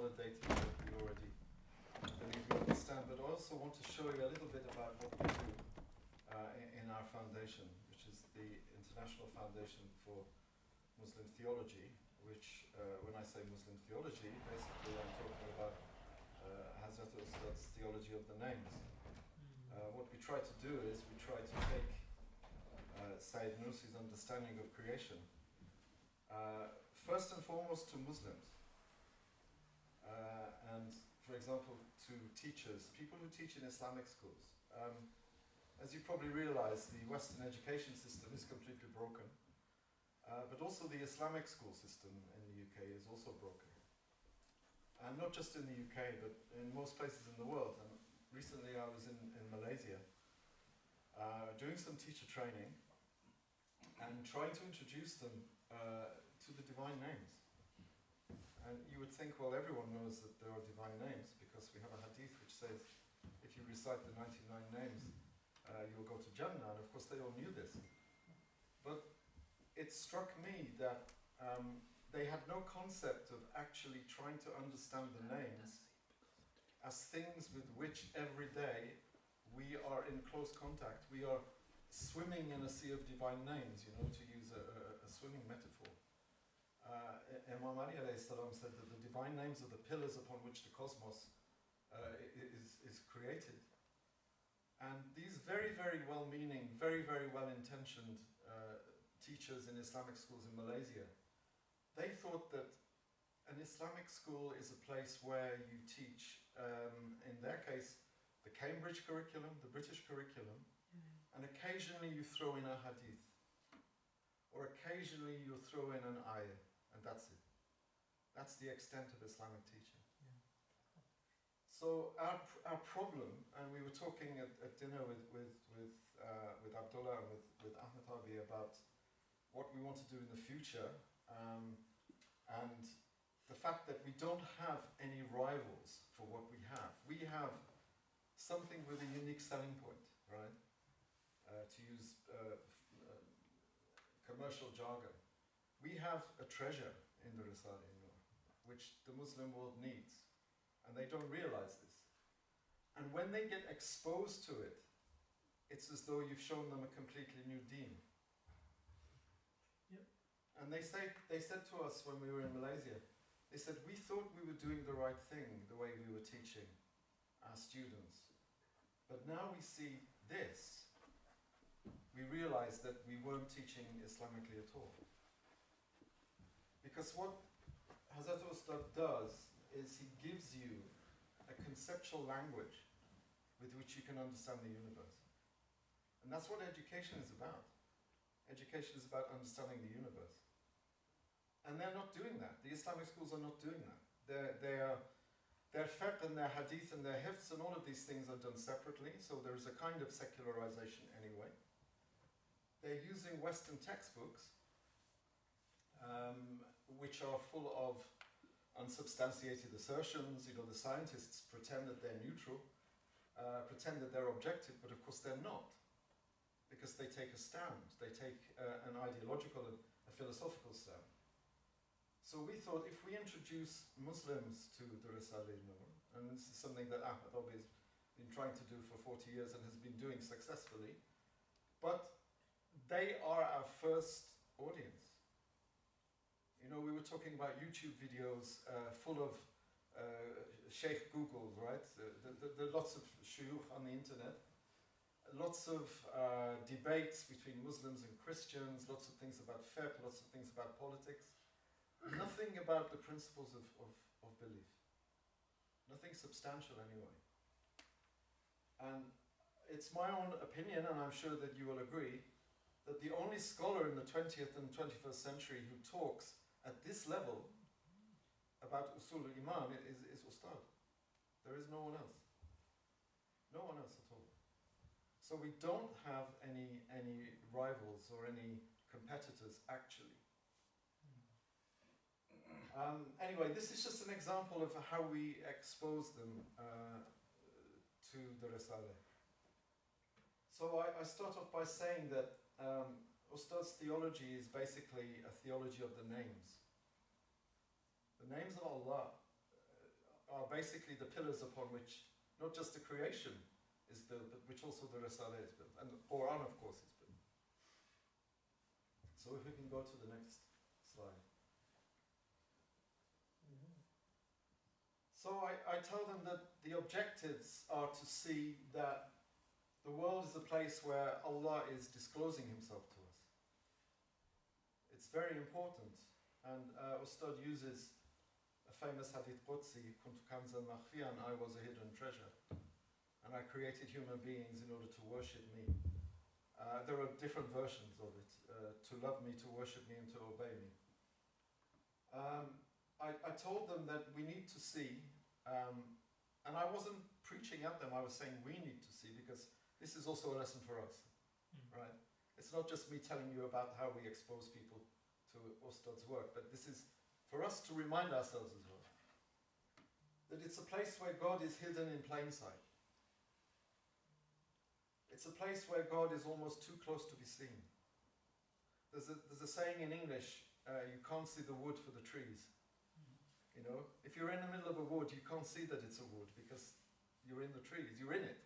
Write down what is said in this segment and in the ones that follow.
consolidating what we already believe we understand, but I also want to show you a little bit about what we do in our foundation, which is the International Foundation for Muslim Theology, which, when I say Muslim theology, basically I'm talking about Hazrat Ustad's theology of the names. What we try to do is we try to take Sayyid Nursi's understanding of creation, first and foremost to Muslims, and for example to teachers, people who teach in Islamic schools. As you probably realize, the Western education system is completely broken, but also the Islamic school system in the UK is also broken. And not just in the UK, but in most places in the world. And recently I was in Malaysia doing some teacher training and trying to introduce them to the divine names. And you would think, well, everyone knows that there are divine names because we have a hadith which says if you recite the 99 names, you will go to Jannah, and of course they all knew this. But it struck me that they had no concept of actually trying to understand the names as things with which every day we are in close contact. We are swimming in a sea of divine names, you know, to use a swimming metaphor. Imam Ali alayhi salam said that the divine names are the pillars upon which the cosmos is created. And these very, very well-meaning, very, very well-intentioned teachers in Islamic schools in Malaysia, they thought that an Islamic school is a place where you teach, in their case, the Cambridge curriculum, the British curriculum, and occasionally you throw in a hadith, or occasionally you throw in an ayah, and that's it. That's the extent of Islamic teaching. Yeah. So our problem, and we were talking at dinner with Abdullah and with Ahmed Abi about what we want to do in the future, and the fact that we don't have any rivals for what we have. We have something with a unique selling point, right? To use commercial jargon. We have a treasure in the Risale-i-Nur, which the Muslim world needs, and they don't realize this. And when they get exposed to it, it's as though you've shown them a completely new deen. Yep. And they said to us when we were in Malaysia, they said, we thought we were doing the right thing the way we were teaching our students. But now we see this, we realize that we weren't teaching Islamically at all. Because what Hazrat Ustad does is he gives you a conceptual language with which you can understand the universe. And that's what education is about. Education is about understanding the universe. And they're not doing that. The Islamic schools are not doing that. Their fiqh and their hadith and their hifz and all of these things are done separately, so there's a kind of secularization anyway. They're using Western textbooks, which are full of unsubstantiated assertions. You know, the scientists pretend that they're neutral, pretend that they're objective, but of course they're not, because they take a stand. They take an ideological and a philosophical stand. So we thought if we introduce Muslims to the Risale-i-Nur, and this is something that Ahmed Abi has been trying to do for 40 years and has been doing successfully, but they are our first audience. You know, we were talking about YouTube videos full of Sheikh Googles, right? There are lots of shuyukh on the internet, lots of debates between Muslims and Christians, lots of things about fiqh, lots of things about politics. Nothing about the principles of belief. Nothing substantial anyway. And it's my own opinion, and I'm sure that you will agree, that the only scholar in the 20th and 21st century who talks at this level about Usul al-Iman is Ustad. There is no one else. No one else at all. So we don't have any rivals or any competitors actually. Anyway, this is just an example of how we expose them to the Risale. So I start off by saying that Ustad's theology is basically a theology of the names. The names of Allah. are basically the pillars upon which not just the creation is built, but which also the Risalah is built. And the Quran, of course, is built. So if we can go to the next slide. So I tell them that the objectives are to see that the world is a place where Allah is disclosing Himself to us. It's very important. And Ustad uses a famous hadith Qudsi, Kuntu kanzan makhfiyan, I was a hidden treasure. And I created human beings in order to worship me. There are different versions of it. To love me, to worship me, and to obey me. I told them that we need to see, and I wasn't preaching at them, I was saying we need to see, because this is also a lesson for us, right? It's not just me telling you about how we expose people to Ustad's work, but this is for us to remind ourselves as well, that it's a place where God is hidden in plain sight. It's a place where God is almost too close to be seen. There's a saying in English, you can't see the wood for the trees. You know, if you're in the middle of a wood, you can't see that it's a wood because you're in the trees, you're in it.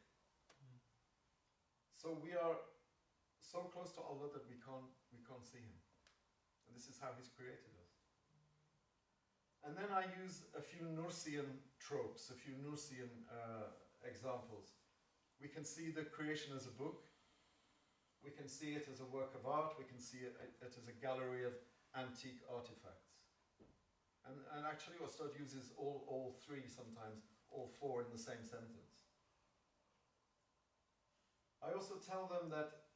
So we are so close to Allah that we can't see Him. And this is how He's created us. And then I use a few Nursian tropes, a few Nursian examples. We can see the creation as a book. We can see it as a work of art. We can see it as a gallery of antique artifacts. And actually Ustad uses all three, sometimes all four in the same sentence. I also tell them that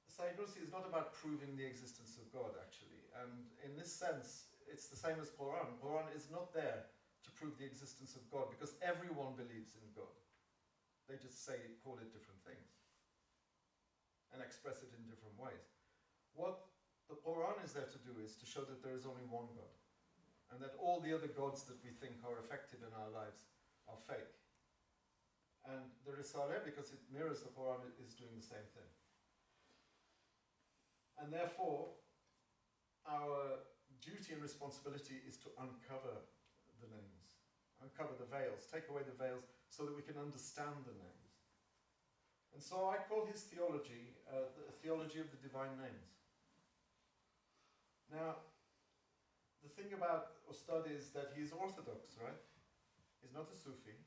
Sayyid Nursi is not about proving the existence of God, actually. And in this sense, it's the same as Quran. Quran is not there to prove the existence of God, because everyone believes in God. They just call it different things and express it in different ways. What the Quran is there to do is to show that there is only one God, and that all the other gods that we think are effective in our lives are fake. And the Risalah, because it mirrors the Quran, is doing the same thing. And therefore, our duty and responsibility is to uncover the names, uncover the veils, take away the veils so that we can understand the names. And so I call his theology the theology of the divine names. Now, the thing about Ustad is that he's orthodox, right? He's not a Sufi.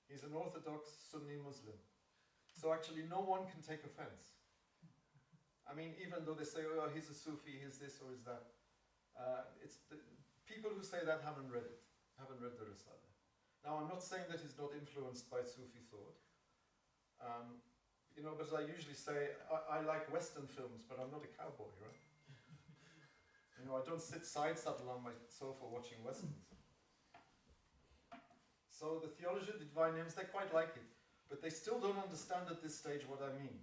He's an orthodox Sunni Muslim. So actually no one can take offense. I mean, even though they say, oh, he's a Sufi, he's this or he's that. People who say that haven't read it, haven't read the Risalah. Now, I'm not saying that he's not influenced by Sufi thought. But as I usually say, I like Western films, but I'm not a cowboy, right? I don't sit side-saddle on my sofa watching Westerns. So the theology of the divine names, they quite like it, but they still don't understand at this stage what I mean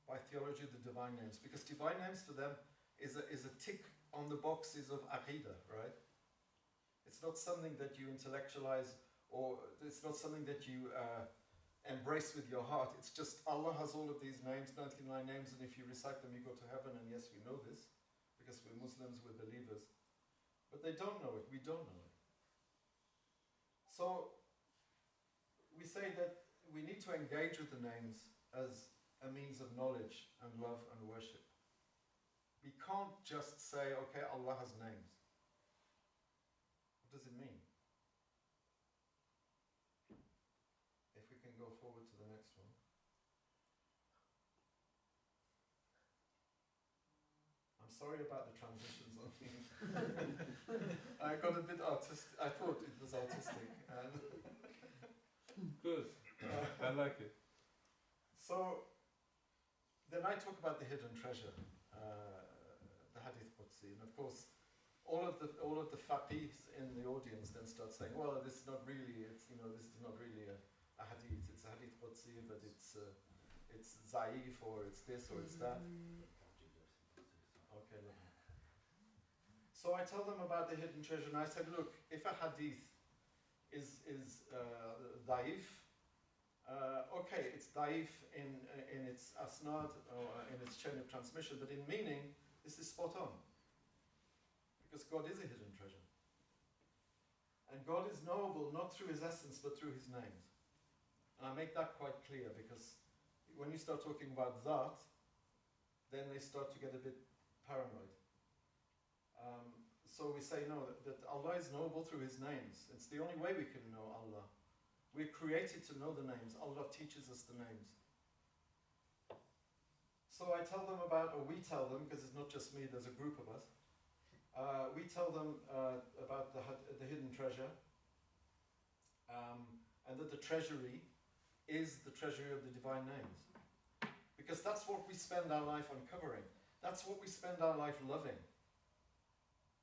by theology of the divine names, because divine names for them is a tick on the boxes of Aqidah, right? It's not something that you intellectualize, or it's not something that you embrace with your heart. It's just Allah has all of these names, 99 names, and if you recite them, you go to heaven, and yes, we know this, because we're Muslims, we're believers. But they don't know it, we don't know it. So, we say that we need to engage with the names as a means of knowledge and love and worship. We can't just say, okay, Allah has names. What does it mean? If we can go forward to the next one. I'm sorry about the transitions on things. I got a bit artistic. I thought it was artistic. Good. I like it. So, then I talk about the hidden treasure, the Hadith Qudsi, and of course, all of the faqihs in the audience then start saying, well, this is not really, this is not really a hadith. It's a Hadith Qudsi, but it's zaif, or it's this, or it's that. Okay, lovely. So I tell them about the hidden treasure, and I said, look, if a hadith is daif, okay, it's daif in its asnad, or in its chain of transmission, but in meaning, this is spot on. Because God is a hidden treasure. And And God is knowable not through his essence but through his names. And I make that quite clear because when you start talking about that, then they start to get a bit paranoid. So we say no, that Allah is knowable through his names. It's the only way we can know Allah. We're created to know the names. Allah teaches us the names. So I tell them about, or we tell them, because it's not just me, there's a group of us. We tell them about the hidden treasure, and that the treasury is the treasury of the divine names. Because that's what we spend our life uncovering. That's what we spend our life loving.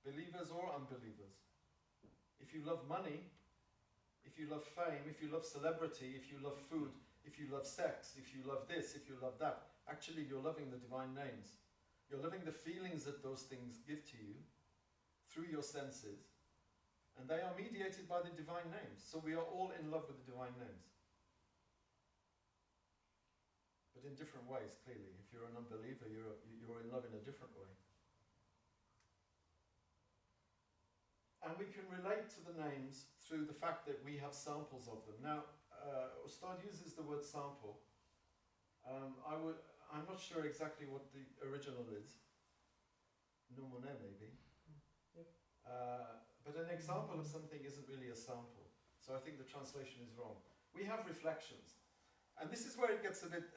Believers or unbelievers. If you love money, if you love fame, if you love celebrity, if you love food, if you love sex, if you love this, if you love that, actually you're loving the divine names. You're loving the feelings that those things give to you through your senses, and they are mediated by the divine names. So we are all in love with the divine names. But in different ways, clearly. If you're an unbeliever, you're in love in a different way. And we can relate to the names through the fact that we have samples of them. Now, Ustad uses the word sample. I'm not sure exactly what the original is. Numone, maybe. Yep. But an example of something isn't really a sample. So I think the translation is wrong. We have reflections. And this is where it gets a bit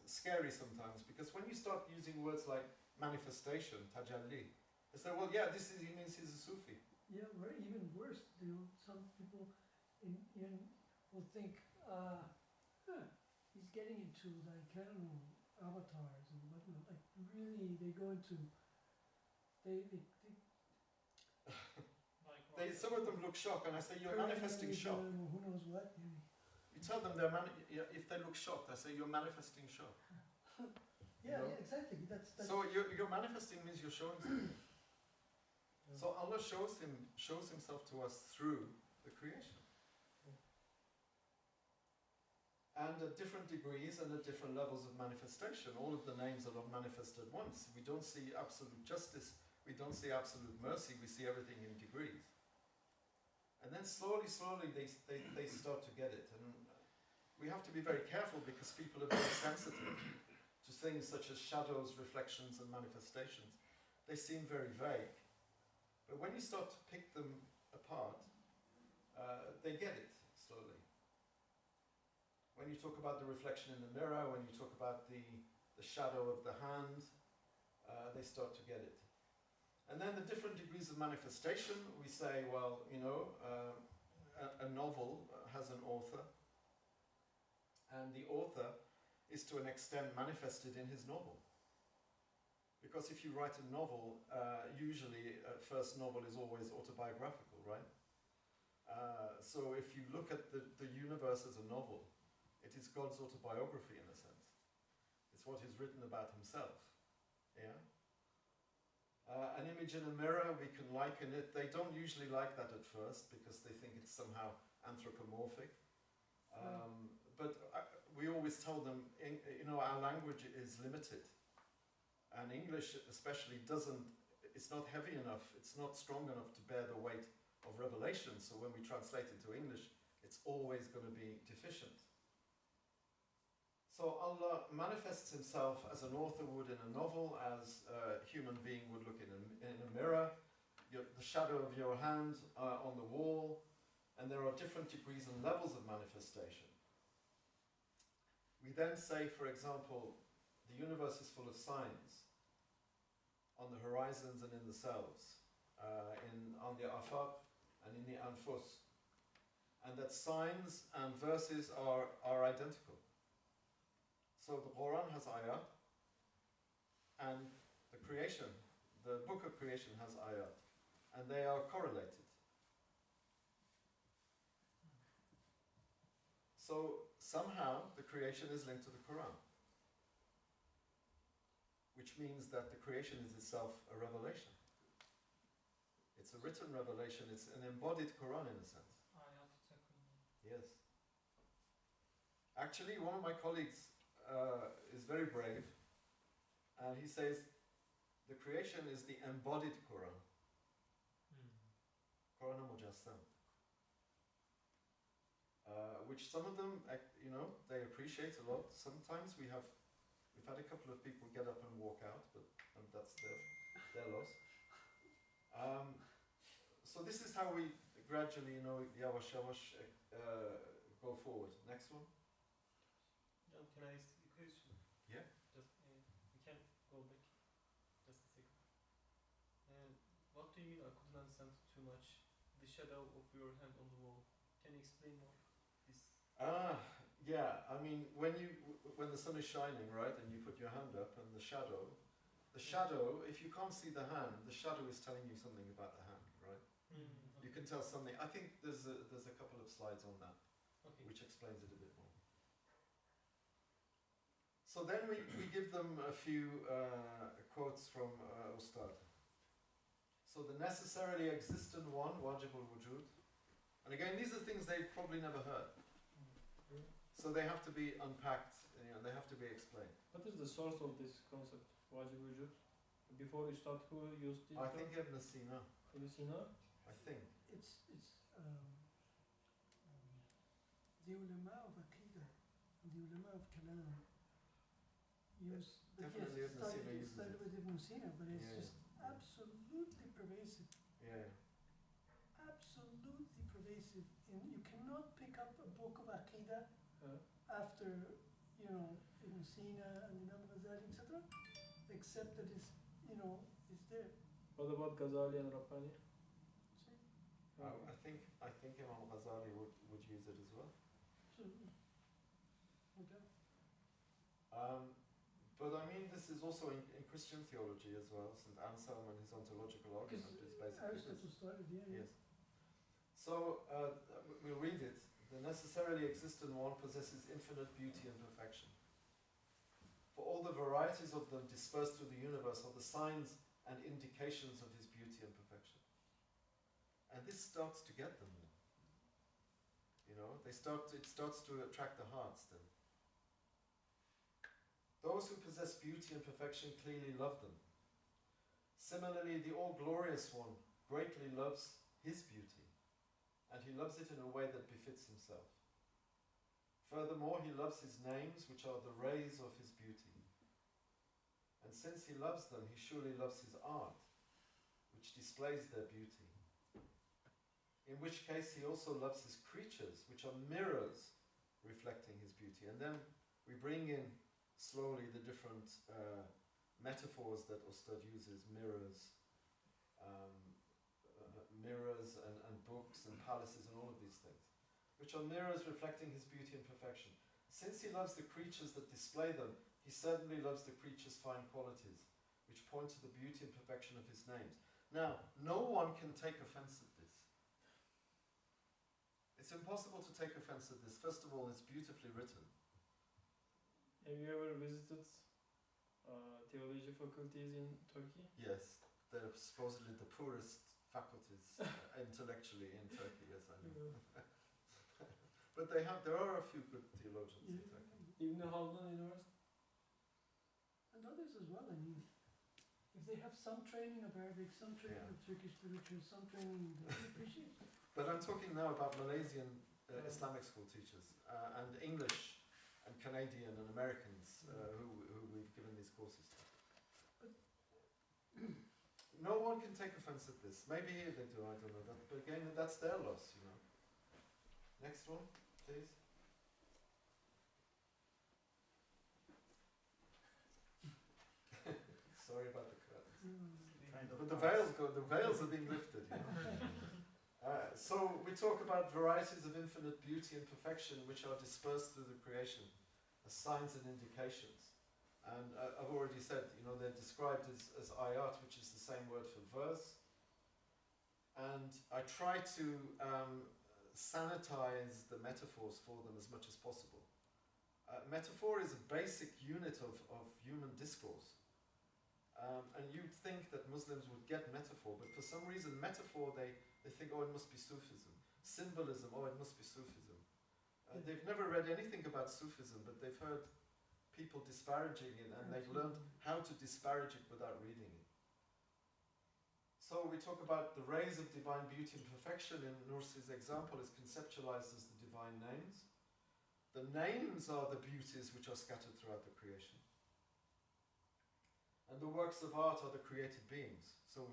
scary sometimes, because when you start using words like manifestation, tajalli, they say, well, yeah, he means he's a Sufi. Yeah, or even worse, some people will think, he's getting into like, I don't know, avatars and whatnot. Like really, they go into, some of them look shocked, and I say, you're manifesting shock. Who knows what? You tell them if they look shocked, I say, you're manifesting shock. Yeah, yeah, exactly. That's so you're manifesting means you're showing something. Yeah. So Allah shows himself to us through the creation. And at different degrees and at different levels of manifestation. All of the names are not manifested at once. We don't see absolute justice, we don't see absolute mercy, we see everything in degrees. And then slowly they start to get it. And we have to be very careful because people are very sensitive to things such as shadows, reflections and manifestations. They seem very vague. But when you start to pick them apart, they get it slowly. When you talk about the reflection in the mirror, when you talk about the shadow of the hand, they start to get it. And then the different degrees of manifestation, we say, well, a novel has an author, and the author is to an extent manifested in his novel. Because if you write a novel, usually first novel is always autobiographical, right? So if you look at the universe as a novel, it is God's autobiography in a sense. It's what he's written about himself. Yeah? An image in a mirror, we can liken it. They don't usually like that at first because they think it's somehow anthropomorphic. But we always tell them, our language is limited. And English especially it's not heavy enough, it's not strong enough to bear the weight of revelation. So when we translate it to English, it's always going to be deficient. So Allah manifests himself as an author would in a novel, as a human being would look in a mirror, the shadow of your hand on the wall, and there are different degrees and levels of manifestation. We then say, for example, the universe is full of signs on the horizons and in the selves, on the afaq and in the anfus, and that signs and verses are identical. So the Quran has ayat, and the creation, the book of creation has ayat, and they are correlated. So somehow the creation is linked to the Quran, which means that the creation is itself a revelation. It's a written revelation, it's an embodied Quran in a sense. Yes. Actually, one of my colleagues is very brave, and he says the creation is the embodied Quran. Quran Mujassam. which some of them, they appreciate a lot. Sometimes we've had a couple of people get up and walk out, but that's their loss. So this is how we gradually, yawash yawash, go forward. Next one. Can I ask a question? Yeah. Just we can go back. Just a second. What do you mean? I couldn't understand too much. The shadow of your hand on the wall. Can you explain more? This. Yeah. I mean, when the sun is shining, right, and you put your hand up, and the shadow, if you can't see the hand, the shadow is telling you something about the hand, right? You can tell something. I think there's a couple of slides on that, which explains it a bit more. So then we give them a few quotes from Ustad. So the necessarily existent one, wajib al-wujud. And again, these are things they've probably never heard. So they have to be unpacked, they have to be explained. What is the source of this concept, wajib wujud? Before you start, who used it? I think Ibn Sina. Ibn Sina? I think. It's the ulama of Aqidah and the ulama of Kalam use. Definitely yes, Ibn Sina it uses started it. with Ibn Sina, but it's Yeah. just absolutely pervasive. Yeah. Absolutely pervasive. And you cannot pick up a book of Aqidah after, Ibn Sina and Imam Ghazali, etc., except that it's there. What about Ghazali and Rabbani? See? I think Imam Ghazali would use it as well. Absolutely. Okay. But I mean, this is also in Christian theology as well. St. Anselm and his ontological argument is basically Aristotle this. started, yeah. Yes. So we'll read it. The necessarily existent one possesses infinite beauty and perfection. For all the varieties of them dispersed through the universe are the signs and indications of his beauty and perfection. And this starts to get them. It starts to attract the hearts then. Those who possess beauty and perfection clearly love them. Similarly, the all-glorious one greatly loves his beauty, and he loves it in a way that befits himself. Furthermore, he loves his names, which are the rays of his beauty. And since he loves them, he surely loves his art, which displays their beauty. In which case, he also loves his creatures, which are mirrors reflecting his beauty. And then we bring in slowly the different metaphors that Ustad uses, mirrors, and books and palaces and all of these things, which are mirrors reflecting his beauty and perfection. Since he loves the creatures that display them, he certainly loves the creatures' fine qualities, which point to the beauty and perfection of his names. Now, no one can take offense at this. It's impossible to take offense at this. First of all, it's beautifully written. Have you ever visited theology faculties in Turkey? Yes, they're supposedly the poorest faculties intellectually in Turkey, yes, I know. But there are a few good theologians in Turkey. Ibn Haldun University? And others as well. I mean, if they have some training of Arabic, some training of Turkish literature, some training, they appreciate it. But I'm talking now about Malaysian Islamic school teachers and English and Canadian and Americans who we've given these courses to. No one can take offense at this. Maybe they do, I don't know. But again, that's their loss, Next one, please. Sorry about the curtains. But the veils are being lifted, So we talk about varieties of infinite beauty and perfection which are dispersed through the creation as signs and indications. And I've already said, they're described as ayat, which is the same word for verse. And I try to sanitize the metaphors for them as much as possible. Metaphor is a basic unit of human discourse. And you'd think that Muslims would get metaphor, but for some reason metaphor, they think, it must be Sufism. Symbolism, it must be Sufism. They've never read anything about Sufism, but they've heard people disparaging it, and they've learned how to disparage it without reading it. So we talk about the rays of divine beauty and perfection. In Nursi's example is conceptualized as the divine names. The names are the beauties which are scattered throughout the creation. And the works of art are the created beings. So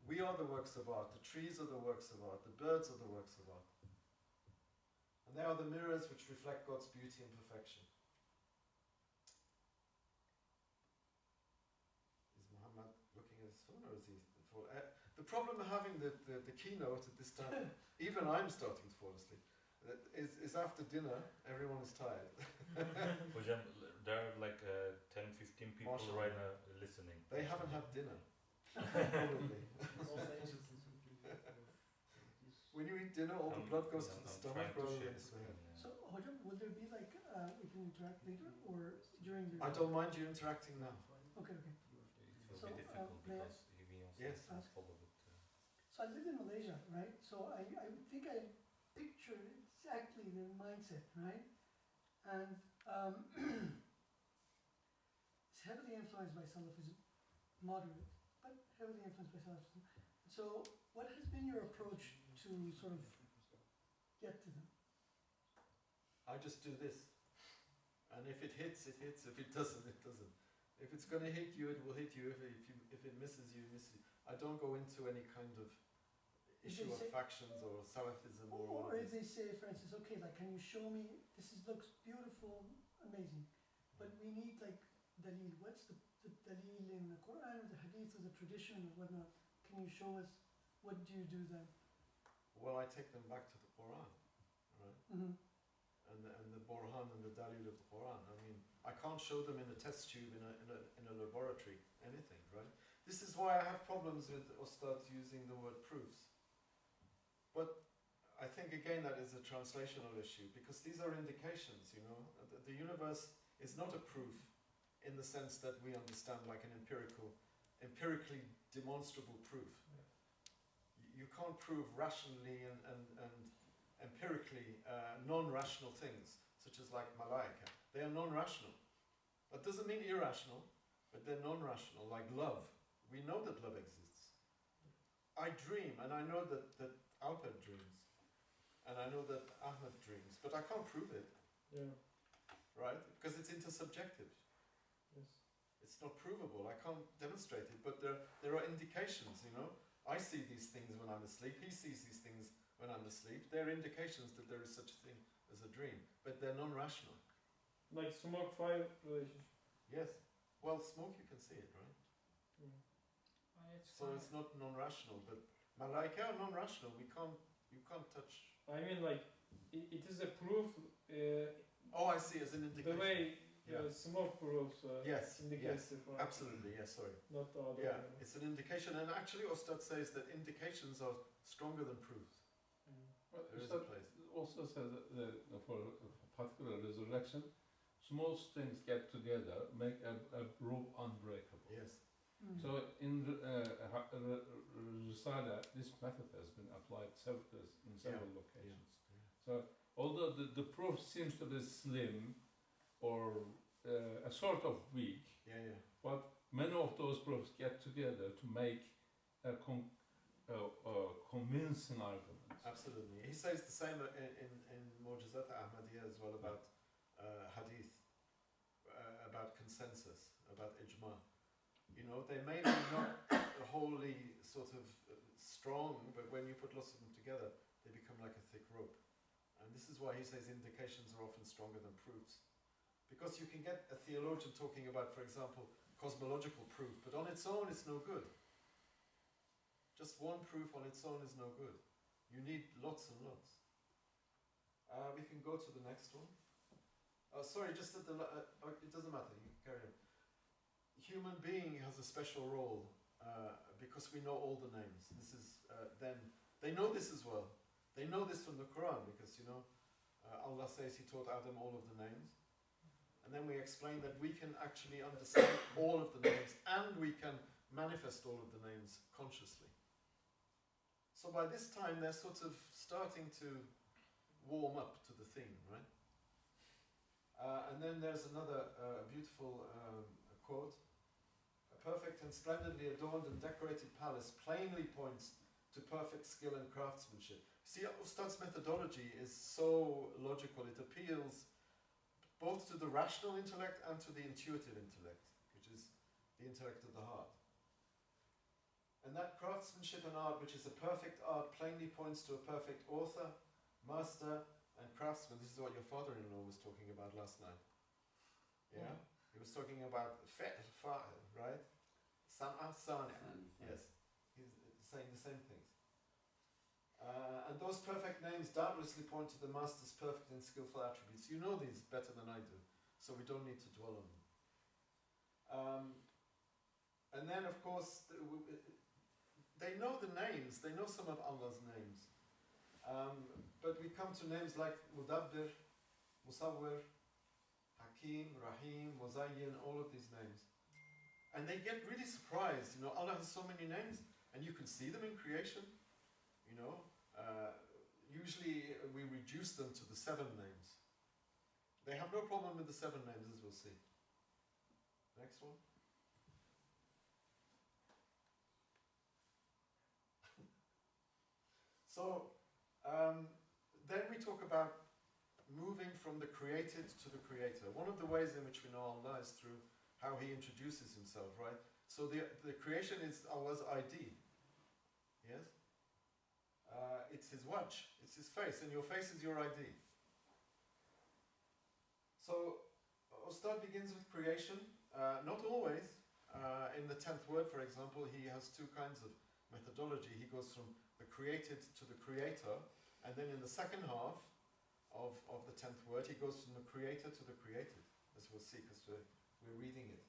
we are the works of art, the trees are the works of art, the birds are the works of art. And they are the mirrors which reflect God's beauty and perfection. Is Muhammad looking at his phone, or is he... the problem of having the keynote at this time, even I'm starting to fall asleep, is after dinner, everyone is tired. Hocam, there are like 10-15 people Mashallah. right now listening. They haven't had dinner. Probably. When you eat dinner, all the blood goes to the stomach rather than to the head. So, Hojam, will there be like, we can interact later or during the... I don't mind you interacting now. Okay, okay. It will So, be difficult may I- because he also Yes. can't follow it. So I lived in Malaysia, right? So I think I pictured exactly the mindset, right? And it's heavily influenced by Salafism, moderate, but heavily influenced by Salafism. So what has been your approach to sort of get to them? I just do this. And if it hits, it hits. If it doesn't, it doesn't. If it's going to hit you, it will hit you. If it misses you, misses you. I don't go into any kind of issue of factions or Salafism or all Or of if this. they say, for instance, okay, like, can you show me, looks beautiful, amazing, but we need like dalil. What's the dalil in the Quran or the Hadith or the tradition or whatnot? Can you show us? What do you do then? Well, I take them back to the Quran, right? Mm-hmm. And the Burhan and the Dalil of the Quran. I mean, I can't show them in a test tube in a laboratory, anything, right? This is why I have problems with Ustad using the word proofs. But I think again that is a translational issue, because these are indications, you know. The universe is not a proof in the sense that we understand like an empirically demonstrable proof. You can't prove rationally and empirically non-rational things, such as like malaika. They are non-rational. That doesn't mean irrational, but they're non-rational, like love. We know that love exists. I dream, and I know that Alpert dreams, and I know that Ahmed dreams, but I can't prove it, Yeah. right? Because it's intersubjective. Yes. It's not provable. I can't demonstrate it, but there are indications, you know. I see these things when I'm asleep. He sees these things when I'm asleep. They're indications that there is such a thing as a dream, but they're non-rational. Like smoke-fire relationship. Yes. Well, smoke, you can see it, right? Yeah. So it's not non-rational, but malaika are non-rational. You can't touch. I mean, like, it is a proof. Oh, I see, as an indication. The way Yeah. smoke proofs Yes, indicates yes, the fire. absolutely, yes, sorry. Not the other Yeah, way. it's an indication, and actually Ustad says that indications are stronger than proofs. Well, There is a Ustad place. also says that for a particular resurrection, small strings get together, make a rope unbreakable. Yes. Mm. So in Risala, this method has been applied in several locations. So although the proof seems to be slim or a sort of weak, Yeah. but many of those proofs get together to make a convincing argument. Absolutely. He says the same in Mu'jizat Ahmadiyya as well about hadith, about consensus, about ijma. You know, they may be not wholly sort of strong, but when you put lots of them together, they become like a thick rope. And this is why he says indications are often stronger than proofs. Because you can get a theologian talking about, for example, cosmological proof, but on its own it's no good. Just one proof on its own is no good. You need lots and lots. We can go to the next one. Sorry, just at it doesn't matter, you carry on. Human being has a special role because we know all the names. This is then they know this as well. They know this from the Quran because you know Allah says He taught Adam all of the names, and then we explain that we can actually understand all of the names and we can manifest all of the names consciously. So by this time they're sort of starting to warm up to the theme, right? And then there's another beautiful quote. A perfect and splendidly adorned and decorated palace plainly points to perfect skill and craftsmanship. See, Ustad's methodology is so logical. It appeals both to the rational intellect and to the intuitive intellect, which is the intellect of the heart. And that craftsmanship and art, which is a perfect art, plainly points to a perfect author, master, and craftsman. This is what your father-in-law was talking about last night. Yeah? He was talking about right? Sam'a, Sana. Yes. He's saying the same things. And those perfect names doubtlessly point to the master's perfect and skillful attributes. You know these better than I do, so we don't need to dwell on them. And then, of course, they know the names. They know some of Allah's names. But we come to names like Mudabbir, Musawwir, Hakim, Rahim, Muzayyin, all of these names. And they get really surprised. You know, Allah has so many names, and you can see them in creation. You know, usually we reduce them to the 7 names. They have no problem with the 7 names, as we'll see. Next one. So, then we talk about moving from the created to the creator. One of the ways in which we know Allah is through how He introduces Himself, right? So the creation is Allah's ID. Yes? It's His wajh, it's His face, and your face is your ID. So, Ustad begins with creation, not always. In the 10th word, for example, he has 2 kinds of methodology. He goes from the created to the creator, and then in the second half of the 10th word, he goes from the creator to the created, as we'll see, because we're reading it.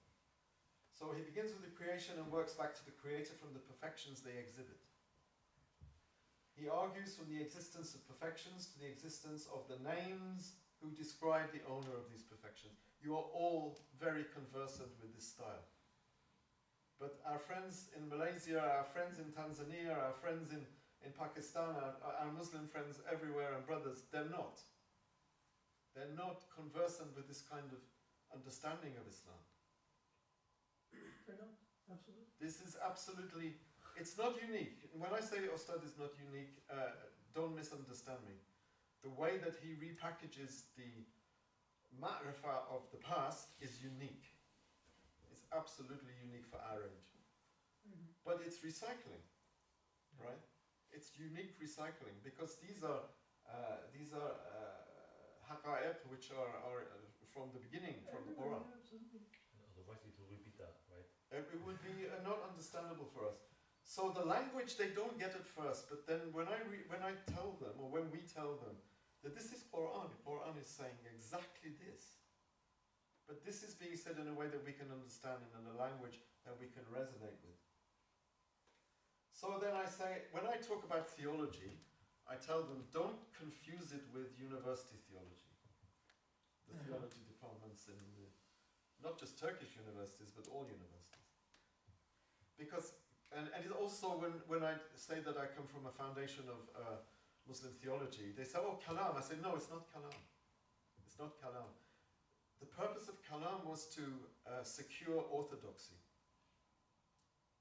So he begins with the creation and works back to the creator from the perfections they exhibit. He argues from the existence of perfections to the existence of the names who describe the owner of these perfections. You are all very conversant with this style. But our friends in Malaysia, our friends in Tanzania, our friends in Pakistan, our Muslim friends everywhere and brothers, they're not. They're not conversant with this kind of understanding of Islam. They're not, absolutely. This is absolutely, it's not unique. When I say Ustad is not unique, don't misunderstand me. The way that he repackages the ma'rifah of the past is unique. It's absolutely unique for our age. But it's recycling, right? It's unique recycling, because these are haqa'iq which are from the beginning, from the Quran. Otherwise it will repeat that, right? It would be not understandable for us. So the language they don't get at first, but then when I tell them, or when we tell them, that this is Quran, the Quran is saying exactly this. But this is being said in a way that we can understand and in a language that we can resonate with. So then I say, when I talk about theology, I tell them, don't confuse it with university theology. The theology departments in not just Turkish universities, but all universities. Because, and it's also when I say that I come from a foundation of Muslim theology, they say, oh, kalam. I say, no, it's not kalam. It's not kalam. The purpose of kalam was to secure orthodoxy.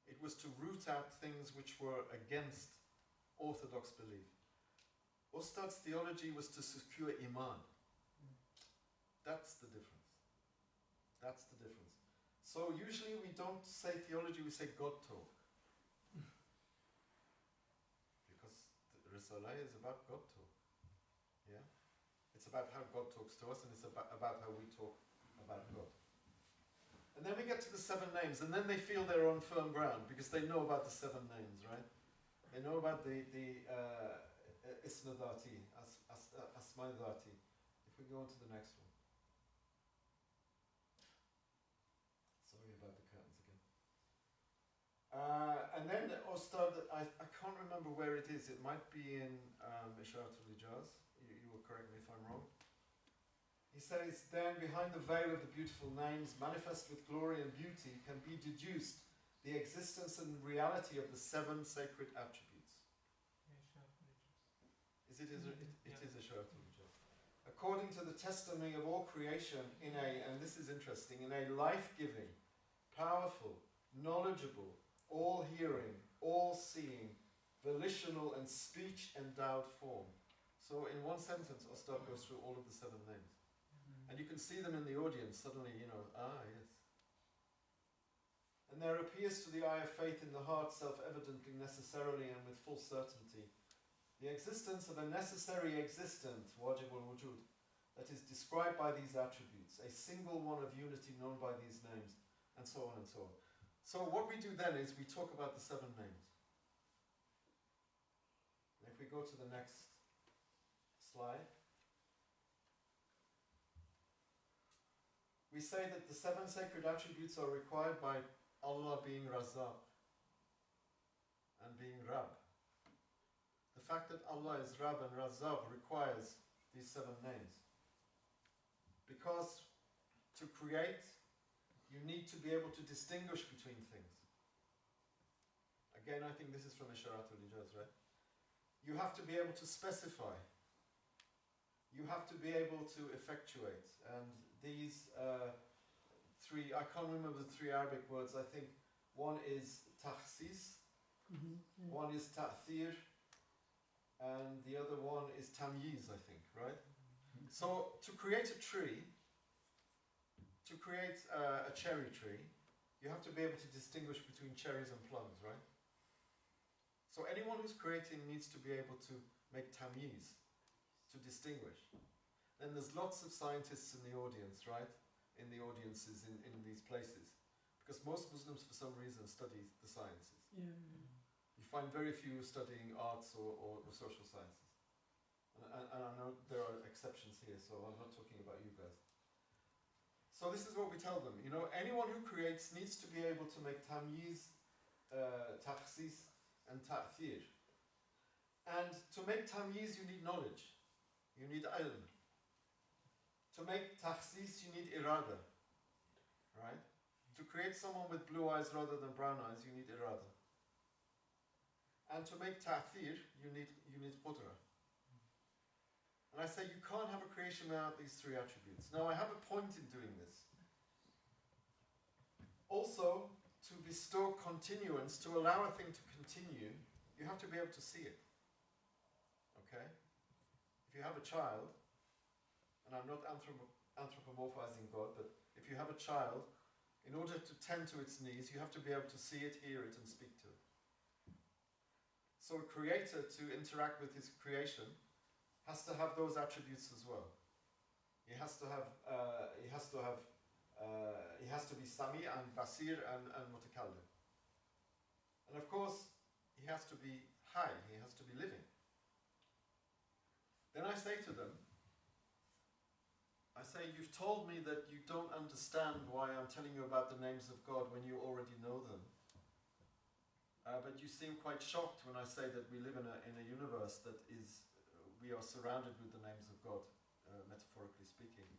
It was to root out things which were against orthodox belief. Ustad's theology was to secure iman. That's the difference. That's the difference. So usually we don't say theology, we say God talk. Because Risalah is about God talk. Yeah? It's about how God talks to us, and it's about how we talk about God. And then we get to the 7 names, and then they feel they're on firm ground, because they know about the 7 names, right? They know about the Isma Dhati, Asma Dhati. If we go on to the next one. Sorry about the curtains again. And then Ustad, I can't remember where it is. It might be in Isharatul Ijaz. You will correct me if I'm wrong. He says, then behind the veil of the beautiful names, manifest with glory and beauty, can be deduced the existence and reality of the 7 sacred attributes. It is Isharatul Ijaz. According to the testimony of all creation in a, and this is interesting, in a life-giving, powerful, knowledgeable, all-hearing, all-seeing, volitional and speech-endowed form. So in one sentence, Ustad goes through all of the 7 names. And you can see them in the audience suddenly, you know, yes. And there appears to the eye of faith in the heart self-evidently, necessarily, and with full certainty, the existence of a necessary existent, wajib al-wujud, that is described by these attributes, a single one of unity known by these names, and so on and so on. So what we do then is we talk about the 7 names. And if we go to the next slide, we say that the 7 sacred attributes are required by Allah being Razzaq and being Rab. The fact that Allah is Rab and Razzaq requires these 7 names. Because to create, you need to be able to distinguish between things. Again, I think this is from Isharatul Ijaz, right? You have to be able to specify. You have to be able to effectuate. And these 3, I can't remember the 3 Arabic words, I think one is takhsis, one is ta'thir, and the other one is tamyiz, I think, right? So to create a tree, to create a cherry tree, you have to be able to distinguish between cherries and plums, right? So anyone who's creating needs to be able to make tamyiz, to distinguish. Then there's lots of scientists in the audience, right? In the audiences in these places. Because most Muslims, for some reason, study the sciences. Yeah. You find very few studying arts or social sciences. And I know there are exceptions here, so I'm not talking about you guys. So this is what we tell them. You know, anyone who creates needs to be able to make tamyiz, takhsis, and ta'thir. And to make tamyiz, you need knowledge. You need ilm. To make takhsis, you need irada. Right? To create someone with blue eyes rather than brown eyes, you need irada. And to make ta'thir, you need qudra. And I say you can't have a creation without these 3 attributes. Now I have a point in doing this. Also, to bestow continuance, to allow a thing to continue, you have to be able to see it. Okay? If you have a child, and I'm not anthropomorphizing God, but if you have a child, in order to tend to its needs, you have to be able to see it, hear it, and speak to it. So a creator, to interact with his creation, has to have those attributes as well. He has to be Sami and Basir and Mutakallim. And of course, he has to be Hay, he has to be living. Then I say to them, you've told me that you don't understand why I'm telling you about the names of God when you already know them. But you seem quite shocked when I say that we live in a universe that is, we are surrounded with the names of God, metaphorically speaking.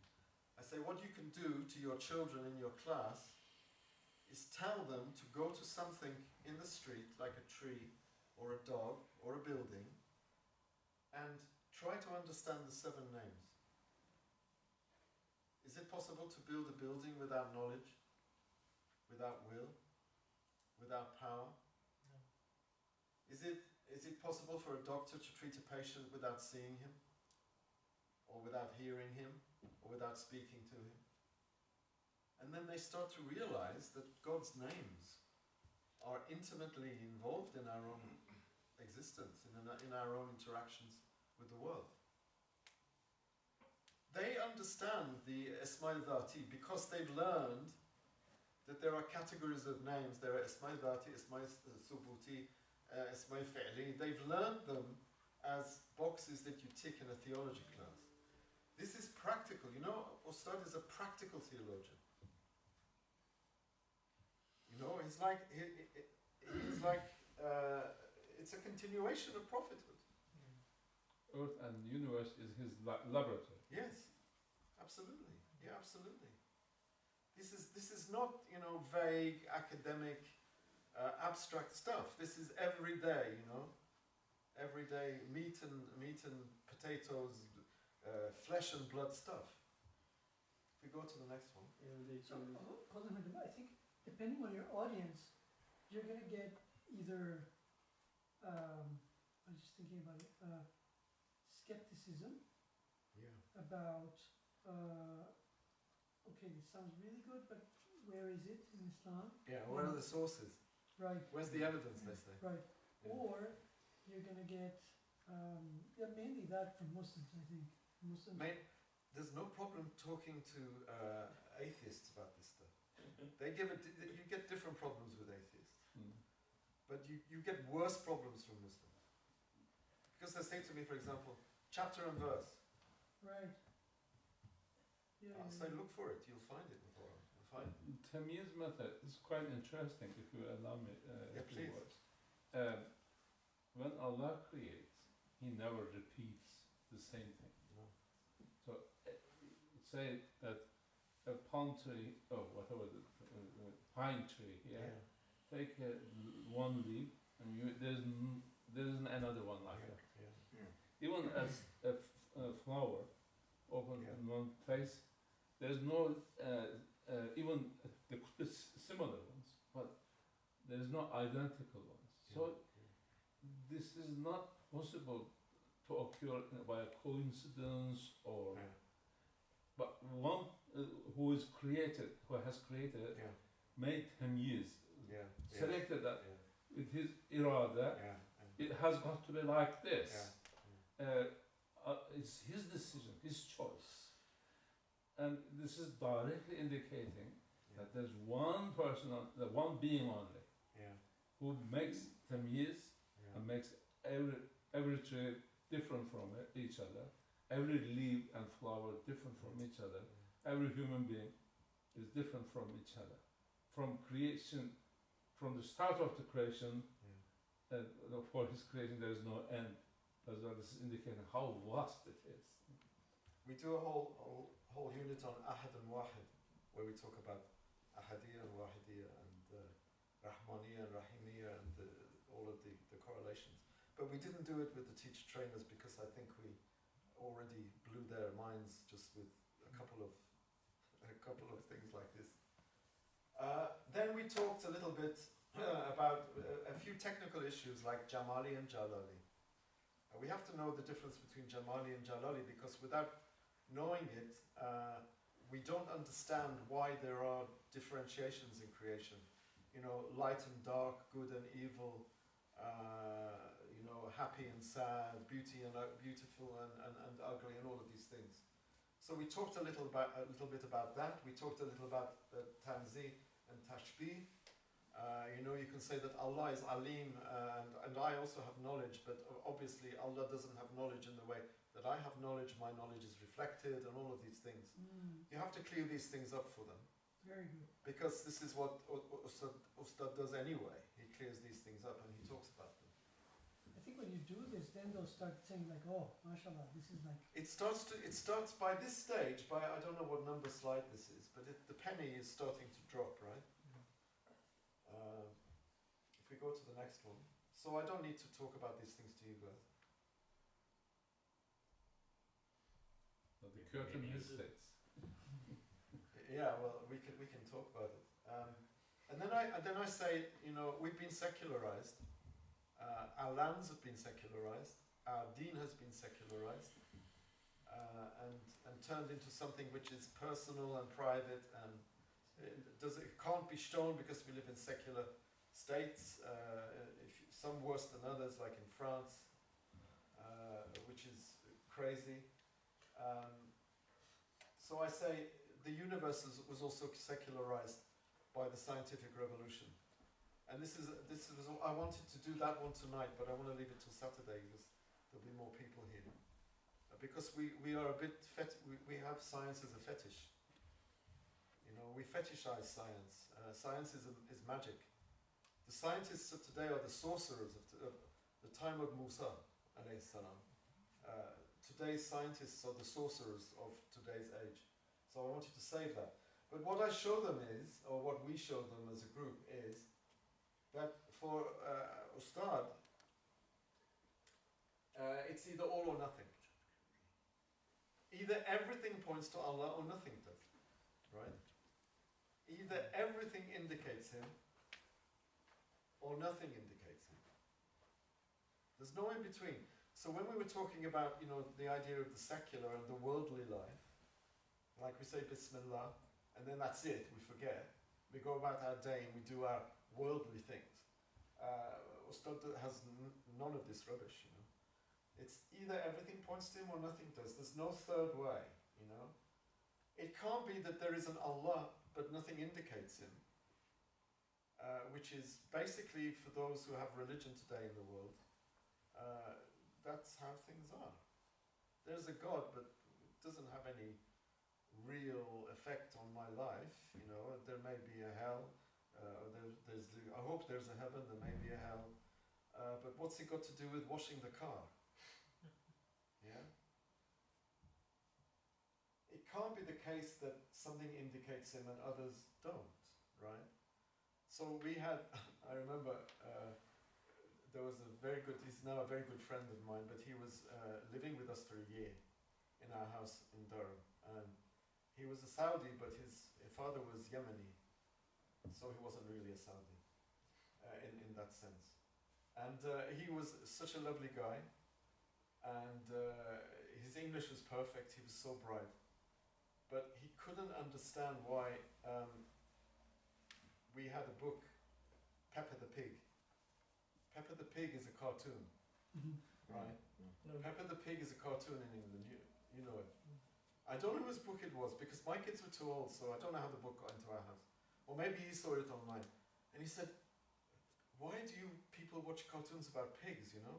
I say, what you can do to your children in your class is tell them to go to something in the street, like a tree, or a dog, or a building, and try to understand the 7 names. Is it possible to build a building without knowledge, without will, without power? No. Is it possible for a doctor to treat a patient without seeing him, or without hearing him, or without speaking to him? And then they start to realize that God's names are intimately involved in our own existence, in our own interactions with the world. They understand the Ismail Dhati because they've learned that there are categories of names. There are Ismail Dhati, Ismail Thubuti, Ismail Fi'li. They've learned them as boxes that you tick in a theology class. This is practical. You know, Ustad is a practical theologian. You know, it's like it's a continuation of prophethood. Earth and universe is his laboratory. Yes, absolutely. Yeah, absolutely. This is not, you know, vague academic, abstract stuff. This is everyday, you know, everyday meat and potatoes, flesh and blood stuff. If we go to the next one. So, Colin, I think depending on your audience, you're gonna get either. I'm just thinking about it. Skepticism Yeah. about okay, this sounds really good, but where is it in Islam? Yeah, where are the sources? Right. Where's the evidence, they say? Right. Yeah. Or you're going to get, yeah, mainly that from Muslims, I think. Muslims. There's no problem talking to atheists about this stuff. They give it. You get different problems with atheists, but you get worse problems from Muslims. Because they say to me, for example, chapter and verse. Right. Yeah. I'll say, look for it. You'll find it in the Quran. You'll find it. Tamyiz method is quite interesting, if you allow me Yeah, a few please. words. When Allah creates, He never repeats the same thing. No. So, say that a palm tree, or whatever, the pine tree here, take one leaf, and there isn't another one like that. Even as a flower open in one place, there's no, even there could be similar ones, but there is no identical ones. So this is not possible to occur by a coincidence, or but one who has created, made him use, selected that with his irada, it has got to be like this. It's his decision, his choice. And this is directly indicating that there's one person, one being only, who makes tamyiz and makes every tree different from each other, every leaf and flower different from each other, every human being is different from each other. From creation, from the start of the creation, for his creation there is no end. As well, this is indicating how vast it is. We do a whole unit on Ahad and Wahid, where we talk about Ahadiyya and Wahidiyya and Rahmaniyya and Rahimiyya and all of the correlations. But we didn't do it with the teacher trainers because I think we already blew their minds just with a couple of things like this. Then we talked a little bit about a few technical issues like Jamali and Jalali. We have to know the difference between Jamali and Jalali, because without knowing it, we don't understand why there are differentiations in creation. You know, light and dark, good and evil, happy and sad, beauty and beautiful and ugly, and all of these things. So we talked a little bit about that. We talked a little about Tanzih and Tashbih. You can say that Allah is Alim, and I also have knowledge, but obviously Allah doesn't have knowledge in the way that I have knowledge. My knowledge is reflected, and all of these things. You have to clear these things up for them. Very good. Because this is what Ustad does anyway. He clears these things up and he talks about them. I think when you do this, then they'll start saying like, oh, mashallah, this is like... It starts by this stage, by, I don't know what number slide this is, but the penny is starting to drop, right? If we go to the next one. So I don't need to talk about these things to you guys. The curtain hesitates. Yeah, well, we can talk about it. And then I say, we've been secularized. Our lands have been secularized. Our deen has been secularized, and turned into something which is personal and private, and it can't be shown because we live in secular states. Some worse than others, like in France, which is crazy. So I say the universe was also secularized by the scientific revolution, and this is I wanted to do that one tonight, but I want to leave it till Saturday because there'll be more people here. Because we are a bit we have science as a fetish. We fetishize science. Science is magic. The scientists of today are the sorcerers of the time of Musa alayhi salam. Today's scientists are the sorcerers of today's age. So I want you to save that. But what I show them is, or what we show them as a group is, that for Ustad, it's either all or nothing. Either everything points to Allah or nothing does. Right? Either everything indicates Him or nothing indicates Him. There's no in between. So when we were talking about, the idea of the secular and the worldly life, like we say Bismillah, and then that's it, we forget. We go about our day and we do our worldly things. Ustad has none of this rubbish, you know. It's either everything points to him or nothing does. There's no third way, you know. It can't be that there is an Allah but nothing indicates him, which is basically, for those who have religion today in the world, that's how things are. There's a God, but it doesn't have any real effect on my life, you know. There may be a hell, I hope there's a heaven, there may be a hell, but what's it got to do with washing the car? Yeah? It can't be the case that something indicates him and others don't, right? So we had, I remember, there was a very good, he's now a very good friend of mine, but he was living with us for a year in our house in Durham. And he was a Saudi, but his father was Yemeni, so he wasn't really a Saudi in that sense. And he was such a lovely guy, and his English was perfect, he was so bright. But he couldn't understand why we had a book, Peppa the Pig. Peppa the Pig is a cartoon, right? No. Peppa the Pig is a cartoon in England, you know it. I don't know whose book it was, because my kids were too old, so I don't know how the book got into our house. Or maybe he saw it online. And he said, why do you people watch cartoons about pigs, you know?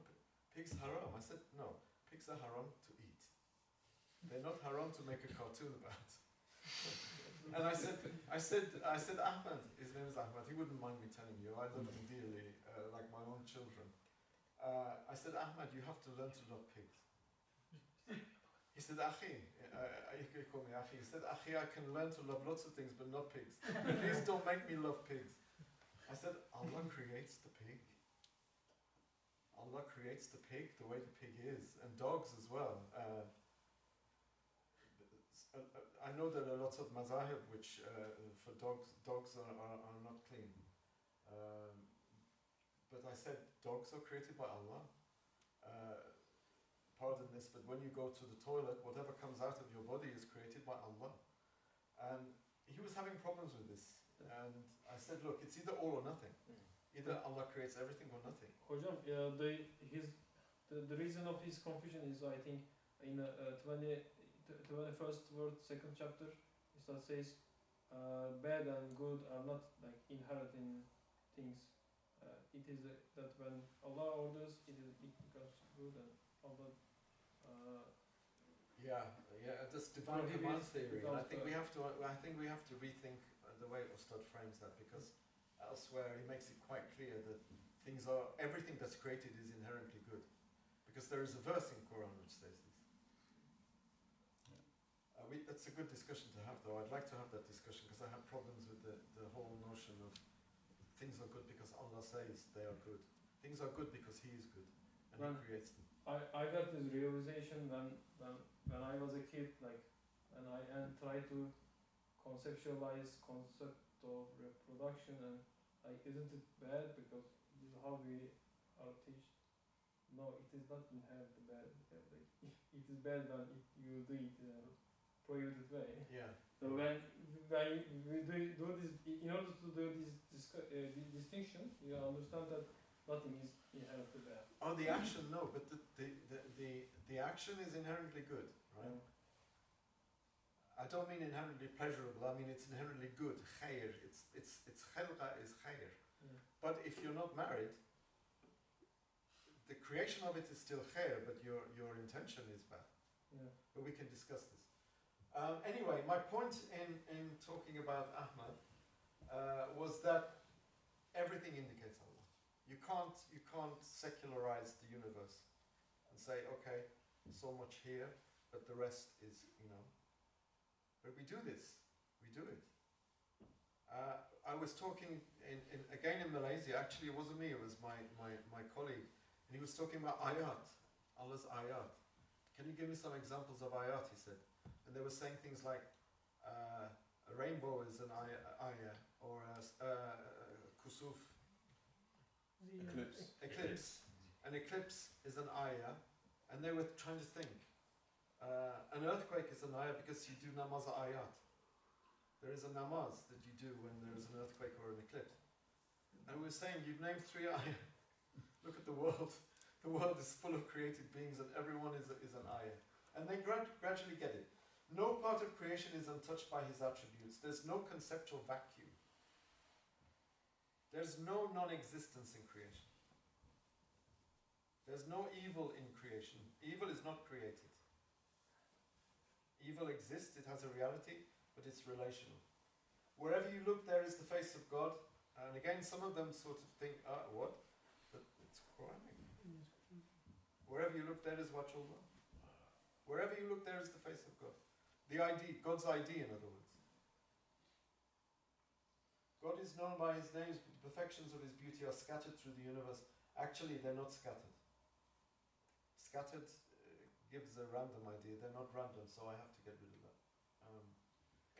Pigs haram. I said, no, pigs are haram to eat. They're not haram to make a cartoon about. And I said, Ahmed, his name is Ahmed, he wouldn't mind me telling you, I love him dearly, like my own children. I said, Ahmed, you have to learn to love pigs. He said, Akhi, he called me Akhi, he said, Akhi, I can learn to love lots of things, but not pigs. Please don't make me love pigs. I said, Allah creates the pig. Allah creates the pig the way the pig is, and dogs as well. I know there are lots of mazahib which, for dogs are not clean. But I said, dogs are created by Allah. Pardon this, but when you go to the toilet, whatever comes out of your body is created by Allah. And he was having problems with this. And I said, look, it's either all or nothing. Either Allah creates everything or nothing. Hocam, the reason of his confusion is, I think, in 21st word, 2nd chapter, it says, bad and good are not like inherent in things. It is that when Allah orders, it becomes good, and Allah. This divine command theory. And I think we have to rethink the way Ustad frames that, because elsewhere he makes it quite clear that everything that's created is inherently good, because there is a verse in Quran which says this. That's a good discussion to have, though. I'd like to have that discussion, because I have problems with the whole notion of things are good because Allah says they are good. Things are good because He is good, and He creates them. I got this realization when I was a kid, like, and I tried to conceptualize concept of reproduction, and like, isn't it bad because this is how we are taught? No, it is not inherently bad. Like, it is bad when you do it in a prohibited way. Yeah. So when we do this, in order to do this distinction, you understand that nothing is inherently bad. Oh, the action, no, but the action is inherently good, right? I don't mean inherently pleasurable, I mean it's inherently good, khair, it's khalqa is khair. But if you're not married, the creation of it is still khair, but your intention is bad. But we can discuss this. Anyway, my point in talking about Ahmad was that everything indicates Allah. You can't secularize the universe and say, okay, so much here, but the rest is, you know. But we do this. We do it. I was talking again in Malaysia. Actually, it wasn't me. It was my colleague, and he was talking about ayat, Allah's ayat. Can you give me some examples of ayat? He said, and they were saying things like a rainbow is an ayah, or kusuf. Eclipse. An eclipse is an ayah, and they were trying to think. An earthquake is an ayah because you do namaz ayat. There is a namaz that you do when there is an earthquake or an eclipse. And we're saying, you've named 3 ayah. Look at the world. The world is full of created beings and everyone is an ayah. And they gradually get it. No part of creation is untouched by his attributes. There's no conceptual vacuum. There's no non-existence in creation. There's no evil in creation. Evil is not created. Evil exists, it has a reality, but it's relational. Wherever you look, there is the face of God. And again, some of them sort of think, what? But it's Quranic. Wherever you look, there is Wajhullah. Wherever you look, there is the face of God. The ID, God's ID, in other words. God is known by his names, but the perfections of his beauty are scattered through the universe. Actually, they're not scattered. Scattered gives a random idea. They're not random, so I have to get rid of that.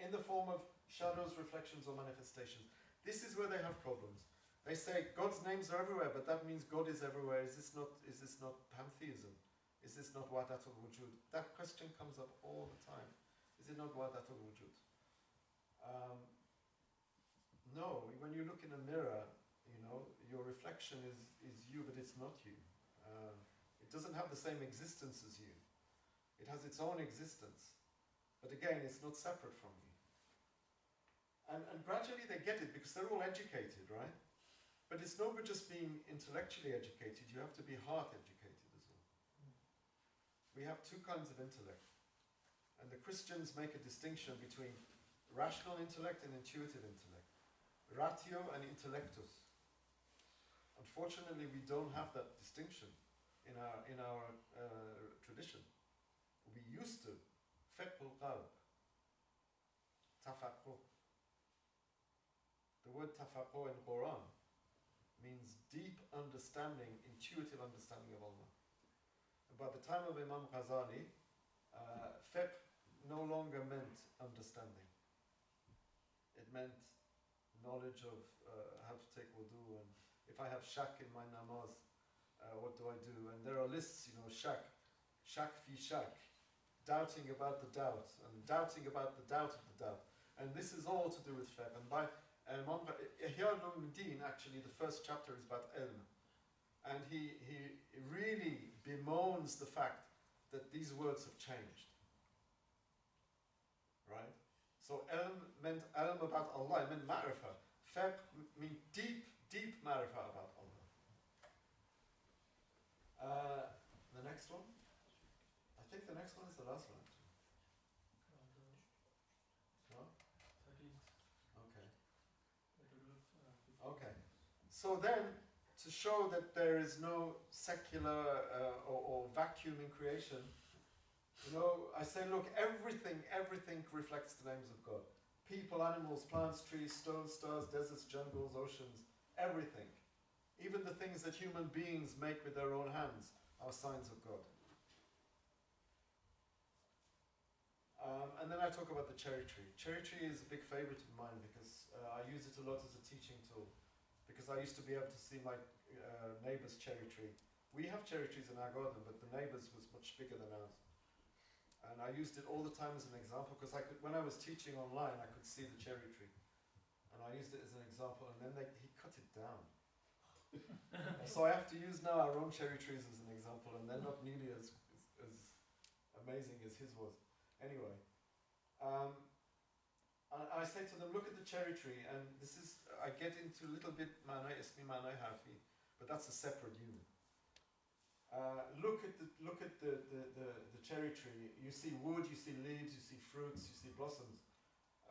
In the form of shadows, reflections, or manifestations. This is where they have problems. They say God's names are everywhere, but that means God is everywhere. Is this not pantheism? Is this not wahdatul wujud? That question comes up all the time. Is it not wahdatul wujud? No, when you look in a mirror, your reflection is you, but it's not you. It doesn't have the same existence as you. It has its own existence. But again, it's not separate from you. And gradually they get it because they're all educated, right? But it's no good just being intellectually educated, you have to be heart educated as well. We have 2 kinds of intellect. And the Christians make a distinction between rational intellect and intuitive intellect. Ratio and intellectus. Unfortunately, we don't have that distinction in our tradition. We used to. Fiqhul qalb. Tafaqquh. The word tafaqquh in Quran means deep understanding, intuitive understanding of Allah. And by the time of Imam Ghazali, fiqh no longer meant understanding. It meant knowledge of how to take wudu, and if I have shak in my namaz, what do I do? And there are lists, shak fi shak, doubting about the doubt, and doubting about the doubt of the doubt. And this is all to do with fiqh. And by Imam Ihya al-Ulumuddin, actually, the first chapter is about ilm. And he really bemoans the fact that these words have changed. Right? So ilm meant ilm about Allah, it meant ma'rifah. Fiqh means deep, deep ma'rifah about Allah. The next one? I think the next one is the last one, actually. No? Okay. So then, to show that there is no secular or vacuum in creation, I say, look, everything reflects the names of God. People, animals, plants, trees, stones, stars, deserts, jungles, oceans, everything. Even the things that human beings make with their own hands are signs of God. And then I talk about the cherry tree. Cherry tree is a big favorite of mine because I use it a lot as a teaching tool. Because I used to be able to see my neighbour's cherry tree. We have cherry trees in our garden, but the neighbour's was much bigger than ours. And I used it all the time as an example because when I was teaching online, I could see the cherry tree. And I used it as an example, and then he cut it down. So I have to use now our own cherry trees as an example, and they're not nearly as amazing as his was. Anyway, I say to them, look at the cherry tree, and this is, I get into a little bit Ma'nai Ismi, Ma'nai Harfi, but that's a separate unit. Look at the cherry tree. You see wood, you see leaves, you see fruits, you see blossoms.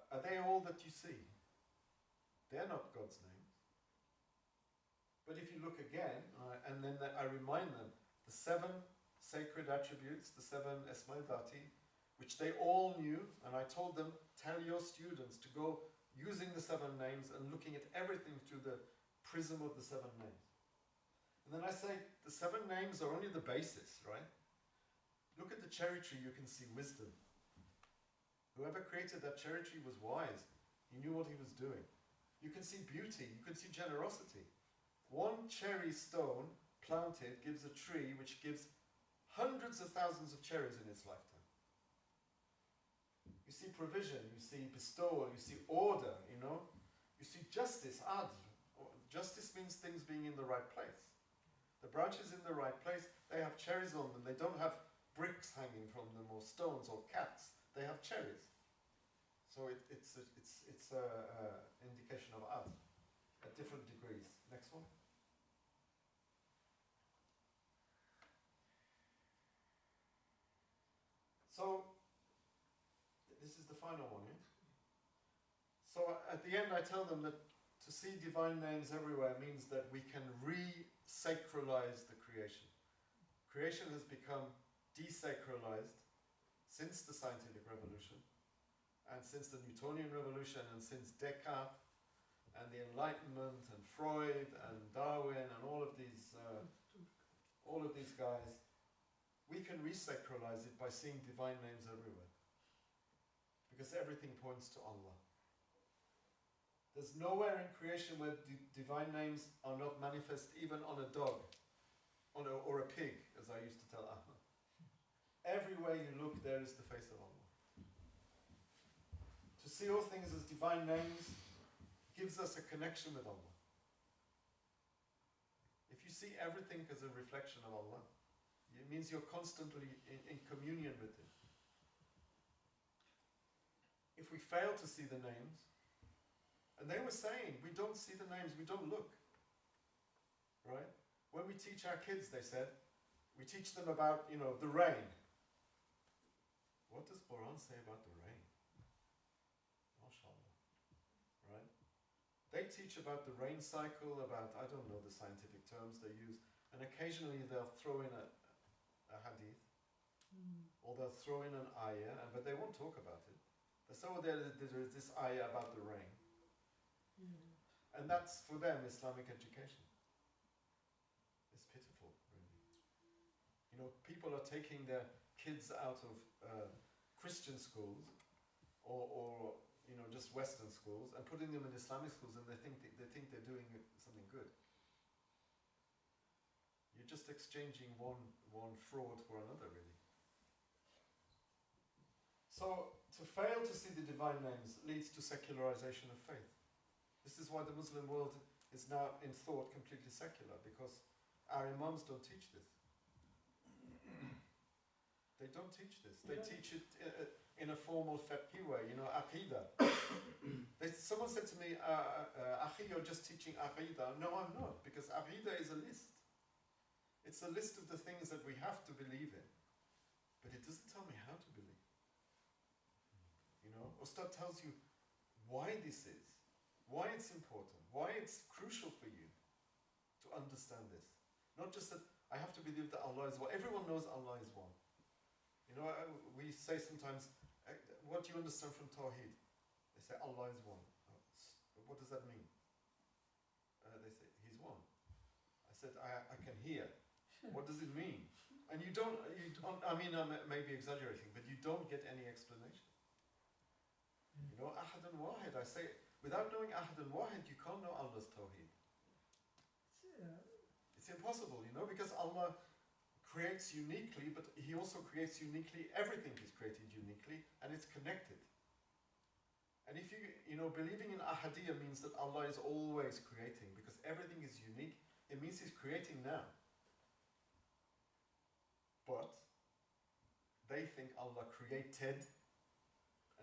Are they all that you see? They're not God's names. But if you look again, and then I remind them, the 7 sacred attributes, the 7 Esma'i Dhati, which they all knew, and I told them, tell your students to go using the 7 names and looking at everything through the prism of the 7 names. And then I say, the 7 names are only the basis, right? Look at the cherry tree, you can see wisdom. Whoever created that cherry tree was wise. He knew what he was doing. You can see beauty, you can see generosity. 1 cherry stone planted gives a tree which gives hundreds of thousands of cherries in its lifetime. You You see provision, you see bestowal, you see order, you know. You see justice, adl. Justice means things being in the right place. The branch is in the right place, they have cherries on them, they don't have bricks hanging from them or stones or cats, they have cherries. So it's a indication of adl at different degrees. Next one. So, this is the final one, yeah? So at the end I tell them that to see divine names everywhere means that we can re-sacralize the creation. Creation has become desacralized since the scientific revolution, and since the Newtonian revolution, and since Descartes, and the Enlightenment, and Freud, and Darwin, and all of these guys. We can resacralize it by seeing divine names everywhere. Because everything points to Allah. There's nowhere in creation where divine names are not manifest, even on a dog, or a pig, as I used to tell Ahmed. Everywhere you look, there is the face of Allah. To see all things as divine names gives us a connection with Allah. If you see everything as a reflection of Allah, it means you're constantly in communion with Him. If we fail to see the names, and they were saying, we don't see the names, we don't look. Right? When we teach our kids, they said, we teach them about, the rain. What does Quran say about the rain? MashaAllah. Right? They teach about the rain cycle, about, I don't know the scientific terms they use, and occasionally they'll throw in a hadith, or they'll throw in an ayah, but they won't talk about it. They say, there is this ayah about the rain. And that's, for them, Islamic education. It's pitiful, really. People are taking their kids out of Christian schools, or just Western schools, and putting them in Islamic schools, and they think they're doing something good. You're just exchanging one fraud for another, really. So, to fail to see the divine names leads to secularization of faith. This is why the Muslim world is now, in thought, completely secular, because our imams don't teach this. They don't teach this. They teach it in a formal fiqh way, aqidah. Someone said to me, Akhi, you're just teaching aqidah. No, I'm not, because aqidah is a list. It's a list of the things that we have to believe in. But it doesn't tell me how to believe. Ustad tells you why this is, why it's important, why it's crucial for you to understand this. Not just that I have to believe that Allah is one. Everyone knows Allah is one. We say sometimes, what do you understand from Tawheed? They say Allah is one. What does that mean? They say He's one. I said I can hear. What does it mean? And you don't. I mean, I may be exaggerating, but you don't get any explanation. Ahad and Wahid. I say, without knowing Ahad and Wahid, you can't know Allah's Tawheed. It's impossible, because Allah creates uniquely, but He also creates uniquely. Everything is created uniquely, and it's connected. And if believing in Ahadiyya means that Allah is always creating, because everything is unique, it means He's creating now. But they think Allah created,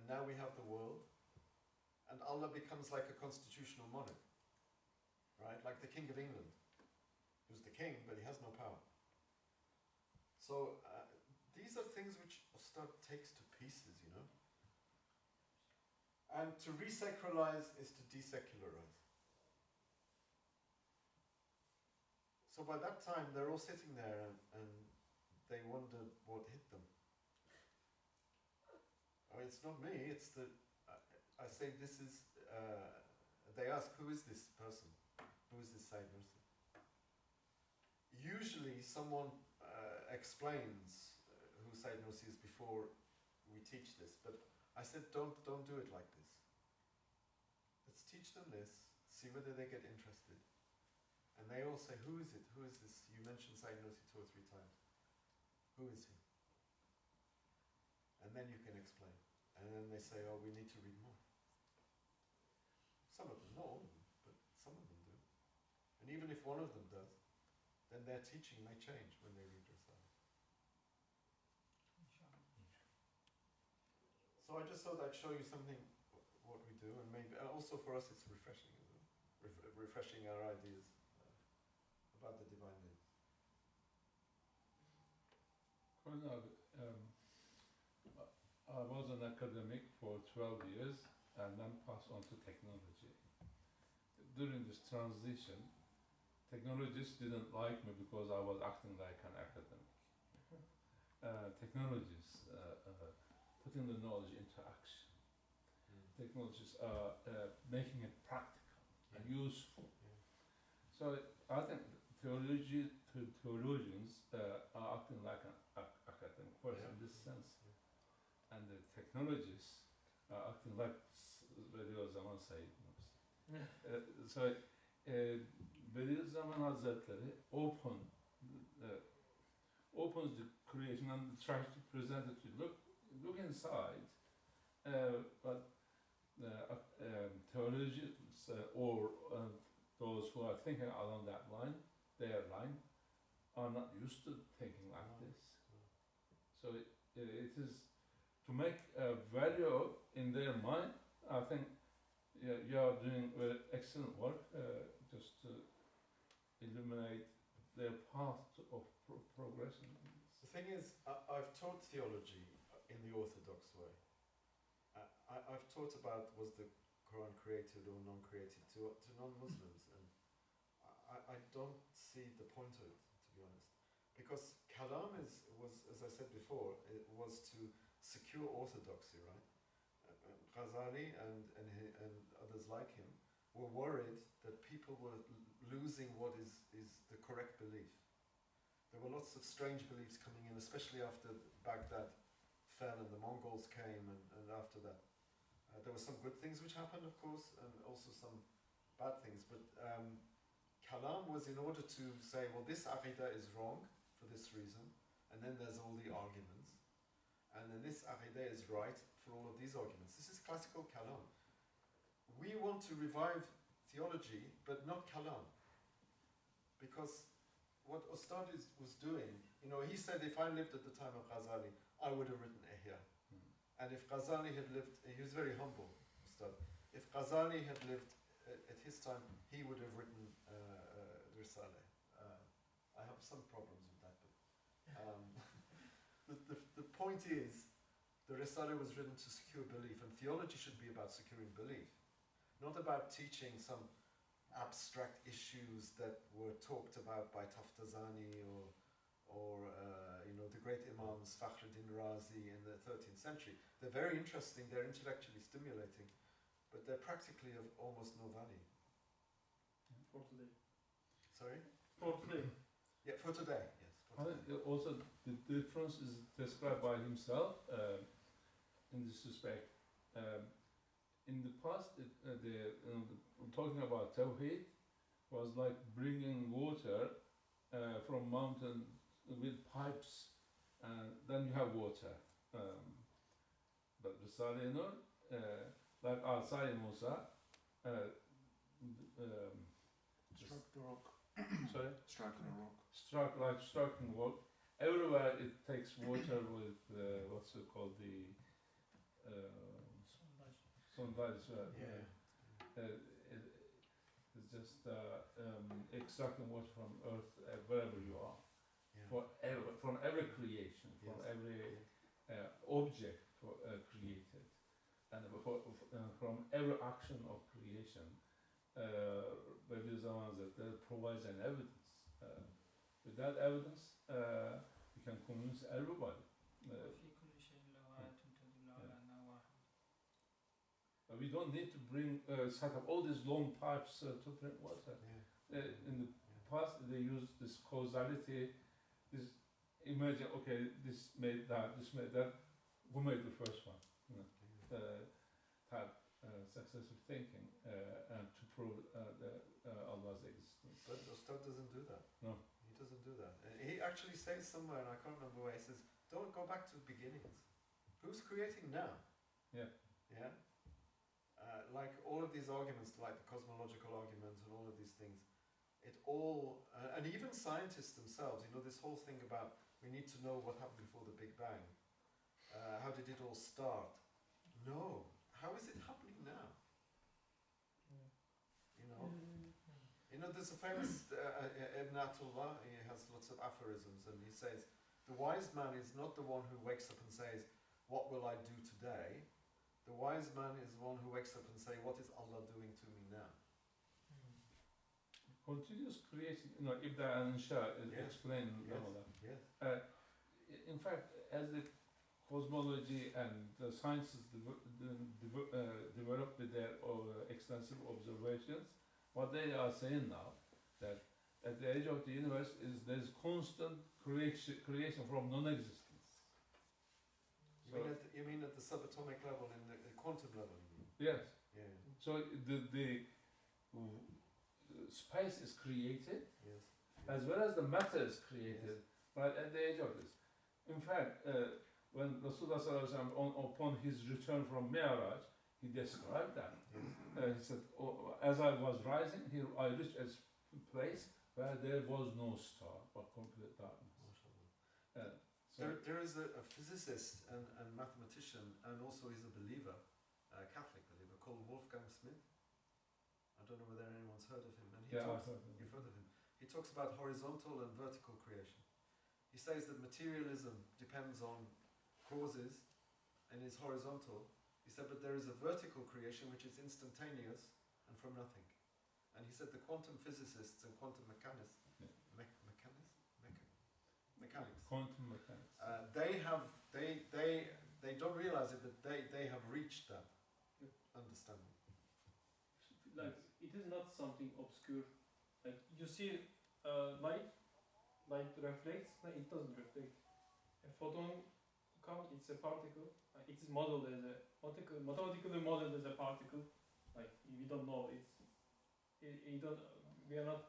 and now we have the world, and Allah becomes like a constitutional monarch, right? Like the King of England, who's the king, but he has no power. So these are things which Ustad takes to pieces, And to resacralize is to desecularize. So by that time, they're all sitting there and they wondered what hit them. I mean, it's not me, it's I say this is, they ask, who is this person? Who is this Sayyid Nursi? Usually someone explains who Sayyid Nursi is before we teach this, but I said, don't do it like this. Let's teach them this, see whether they get interested. And they all say, who is it? Who is this? You mentioned Sayyid Nursi 2 or 3 times. Who is he? And then you can explain. And then they say, oh, we need to read more. Some of them, not all of them, but some of them do. And even if one of them does, then their teaching may change when they read Risala. So I just thought I'd show you something, what we do, and maybe also for us it's refreshing, isn't it? Refreshing our ideas about the divine name. Colin, I was an academic for 12 years and then passed on to technology. During this transition, technologists didn't like me because I was acting like an academic. Technologists putting the knowledge into action. Technologists are making it practical and useful. So I think theologians are acting like an academic person in this sense. And the technologists are acting like Bediüzzaman Said. So Bediüzzaman Hazretleri opens the creation and tries to present it to look inside, but theologians or those who are thinking along that line, their line, are not used to thinking like this. So it is to make a value in their mind. I think you are doing very excellent work just to illuminate their path of progression. The thing is, I've taught theology in the orthodox way. I've taught about was the Quran created or non-created to non-Muslims, and I don't see the point of it, to be honest, because kalam was, as I said before, it was to secure orthodoxy, right? Ghazali and others like him were worried that people were losing what is the correct belief. There were lots of strange beliefs coming in, especially after Baghdad fell and the Mongols came, and after that. There were some good things which happened, of course, and also some bad things. But Kalam was in order to say, well, this Aqidah is wrong for this reason, and then there's all the arguments. And then this Aqidah is right for all of these arguments. This is classical Kalam. We want to revive theology, but not Kalam. Because what Ustad was doing, he said, if I lived at the time of Ghazali, I would have written Ihya. And if Ghazali had lived, he was very humble, Ustad. If Ghazali had lived at his time, he would have written Risaleh. I have some problems with that, but the point is, the Risaleh was written to secure belief, and theology should be about securing belief, not about teaching some abstract issues that were talked about by Taftazani or the great Imams Fakhruddin Razi in the 13th century. They're very interesting, they're intellectually stimulating, but they're practically of almost no value. For today. Sorry? For today. Yeah, for today, yes. I think also the difference is described by himself in this respect. In the past, talking about Tawheed was like bringing water from mountain with pipes, and then you have water. But Risale-i Nur, like Asai Musa, Struck the rock. sorry? Striking a rock. Striking rock. Everywhere it takes water with what's it called, the sondage. It's just extracting water from earth wherever you are. From every creation, from every object created, and from every action of creation, that provides an evidence. With that evidence, we can convince everybody. We don't need to set up all these long pipes to drink water. In the past, they used this causality. Imagine, okay, this made that, this made that. Who made the first one? Type successive thinking and to prove Allah's existence. But Ustad doesn't do that. No. He doesn't do that. And he actually says somewhere, and I can't remember where, he says, don't go back to the beginnings. Who's creating now? Yeah. Yeah? Like all of these arguments, like the cosmological argument and all of these things, it all, and even scientists themselves, you know, this whole thing about we need to know what happened before the Big Bang. How did it all start? No. How is it happening now? You know? You know, there's a famous Ibn Atullah, he has lots of aphorisms, and he says, the wise man is not the one who wakes up and says, what will I do today? The wise man is the one who wakes up and says, what is Allah doing to me now? Continuous creation, you know, Ibda and Insha Yes. explain Yes. all that. Yes. In fact, as the cosmology and the sciences develop with their extensive observations, what they are saying now, that at the edge of the universe there's constant creation from non-existence. You mean at the subatomic level, in the quantum level? You mean? Yes. Yeah. So the space is created, Yes. as well as the matter is created, Yes. right at the edge of this. In fact, when Rasulullah sallallahu alaihi wasallam, upon his return from Mi'raj, he described that. Yes. He said, as I was rising, here I reached a place where there was no star, but complete darkness. So There is a physicist and mathematician, and also he's a believer, a Catholic believer, called Wolfgang Smith. I don't know whether anyone's heard of him. And he yeah, talks, I've heard of it. you've heard of him. He talks about horizontal and vertical creation. He says that materialism depends on causes and is horizontal. He said, but there is a vertical creation which is instantaneous and from nothing. And he said the quantum physicists and quantum mechanics, mechanics, Quantum mechanics. they don't realize it, but they have reached that understanding. Like, it is not something obscure. Like, you see light reflects, no, it doesn't reflect. A photon comes, it's a particle. It is modeled as a mathematically modeled as a particle. Like, we don't know we are not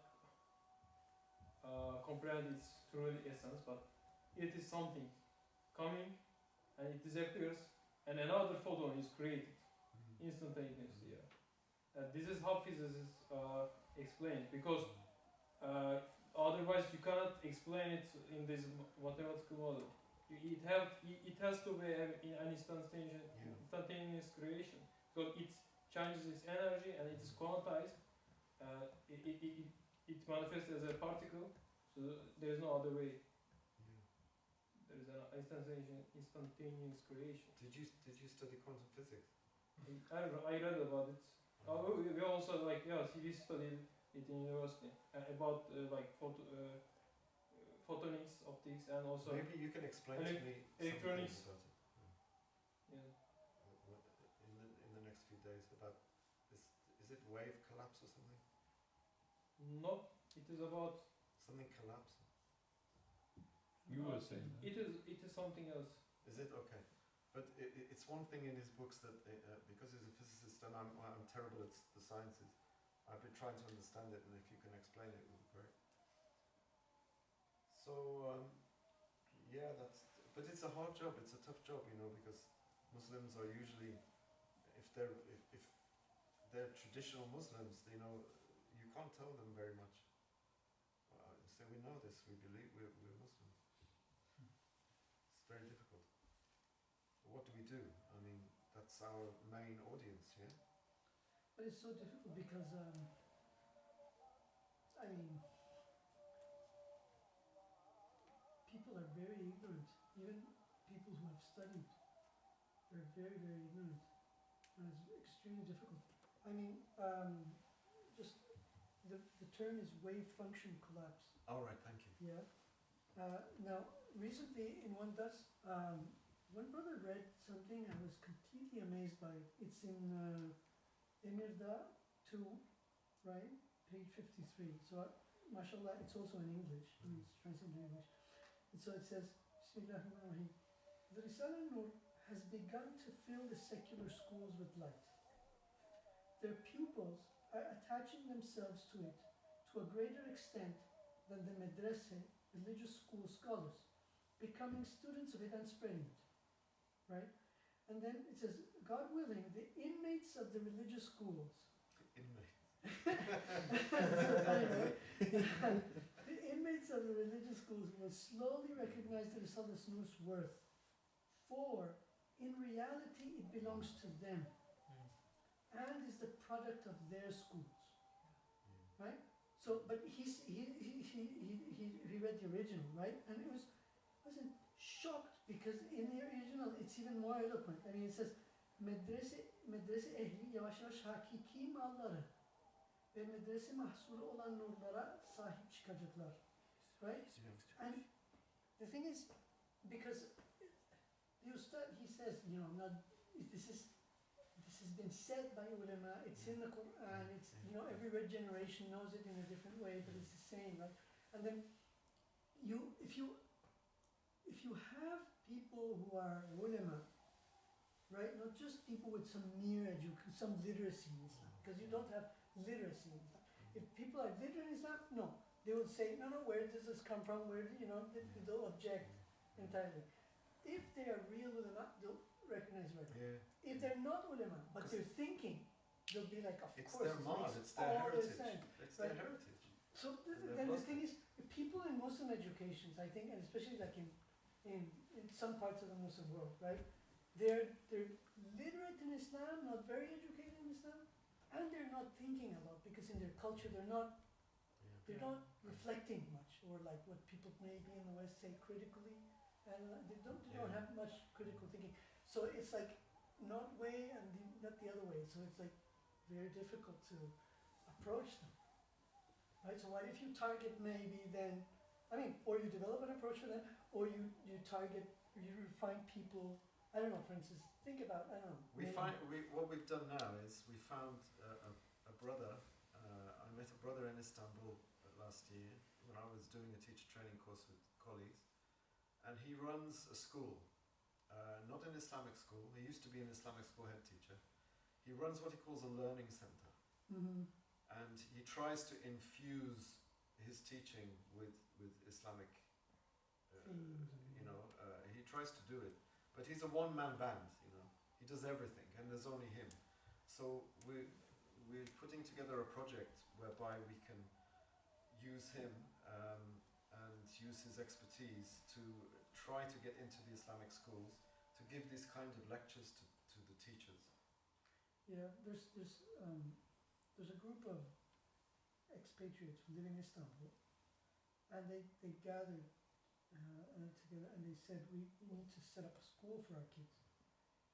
comprehend its true essence, but it is something coming and it disappears, and another photon is created instantaneously. Yeah. This is how physicists explain, because otherwise you cannot explain it in this mathematical model. It has to be an instantaneous creation, because it changes its energy and it is quantized. It manifests as a particle, so there is no other way. There is an instantaneous creation. Did you study quantum physics? I read about it. We also we studied it in university about photonics, optics, and also Maybe you can explain to me electronics. something about it. Yeah. In the next few days about this. Is it wave collapse or something? No, it is about. Something collapse. You were saying that. It is something else. Is it okay? But it's one thing in his books that because he's a physicist and I'm terrible at the sciences, I've been trying to understand it, and if you can explain it, it would be great. So yeah, but it's a hard job. It's a tough job, you know, because Muslims are usually, if they're traditional Muslims, you know, you can't tell them very much. So we know this. We believe we're Muslims. It's very difficult. What do we do? I mean, that's our main audience, yeah? But it's so difficult because, people are very ignorant. Even people who have studied are very, very ignorant. And it's extremely difficult. I mean, just the term is wave function collapse. All right, thank you. Yeah. Now, recently in one dust, one brother read something I was completely amazed by. It's in Emirda 2, right? Page 53. So, mashallah, it's also in English. It's translated in English. And so it says, Bismillahirrahmanirrahim. The Risala Nur has begun to fill the secular schools with light. Their pupils are attaching themselves to it to a greater extent than the madrasa, religious school scholars, becoming students of it and spreading it, right? And then it says, God willing, the inmates of the religious schools. Inmate. Anyway, the inmates of the religious schools will slowly recognize the Risalah Nur's worth, for in reality it belongs to them and is the product of their schools, right? So, but he read the original, right? And it wasn't shocked because in the original it's even more eloquent. I mean, it says, medrese ehli yavaş yavaş hakiki malları ve medrese mahsuru olan nurlara sahip çıkacaklar, right? And the thing is, because the Ustad, he says, you know, this has been said by ulama, it's in the Quran, it's, you know, every generation knows it in a different way, but it's the same, right? And then if you have people who are ulama, right, not just people with some some literacy in Islam, because you don't have literacy in Islam. If people are literate in Islam, no, they will say, no, where does this come from? Where, you know, they'll object entirely. If they are real ulama, they'll recognize right. Yeah. If they're not ulama, but they're thinking, they'll be like, of It's course, their it mud, makes it's their all the heritage. sense. It's Right. their heritage. So they've then the lost thing is, people in Muslim educations, I think, and especially like in some parts of the Muslim world, right? They're literate in Islam, not very educated in Islam, and they're not thinking a lot because in their culture they're not reflecting much, or like what people maybe in the West say critically, and they don't have much critical thinking. So it's like not way and not the other way. So it's like very difficult to approach them, right? So what if you target maybe then, I mean, or you develop an approach for them, or you target, you find people. I don't know. For instance, think about, I don't know. What we've done now is we found a brother. I met a brother in Istanbul last year when I was doing a teacher training course with colleagues, and he runs a school, not an Islamic school. He used to be an Islamic school head teacher. He runs what he calls a learning center, and he tries to infuse his teaching with Islamic. He tries to do it. But he's a one-man band, you know. He does everything, and there's only him. So we're putting together a project whereby we can use him and use his expertise to try to get into the Islamic schools, to give these kind of lectures to the teachers. Yeah, there's a group of expatriates who live in Istanbul, and they gathered together, and they said we need to set up a school for our kids,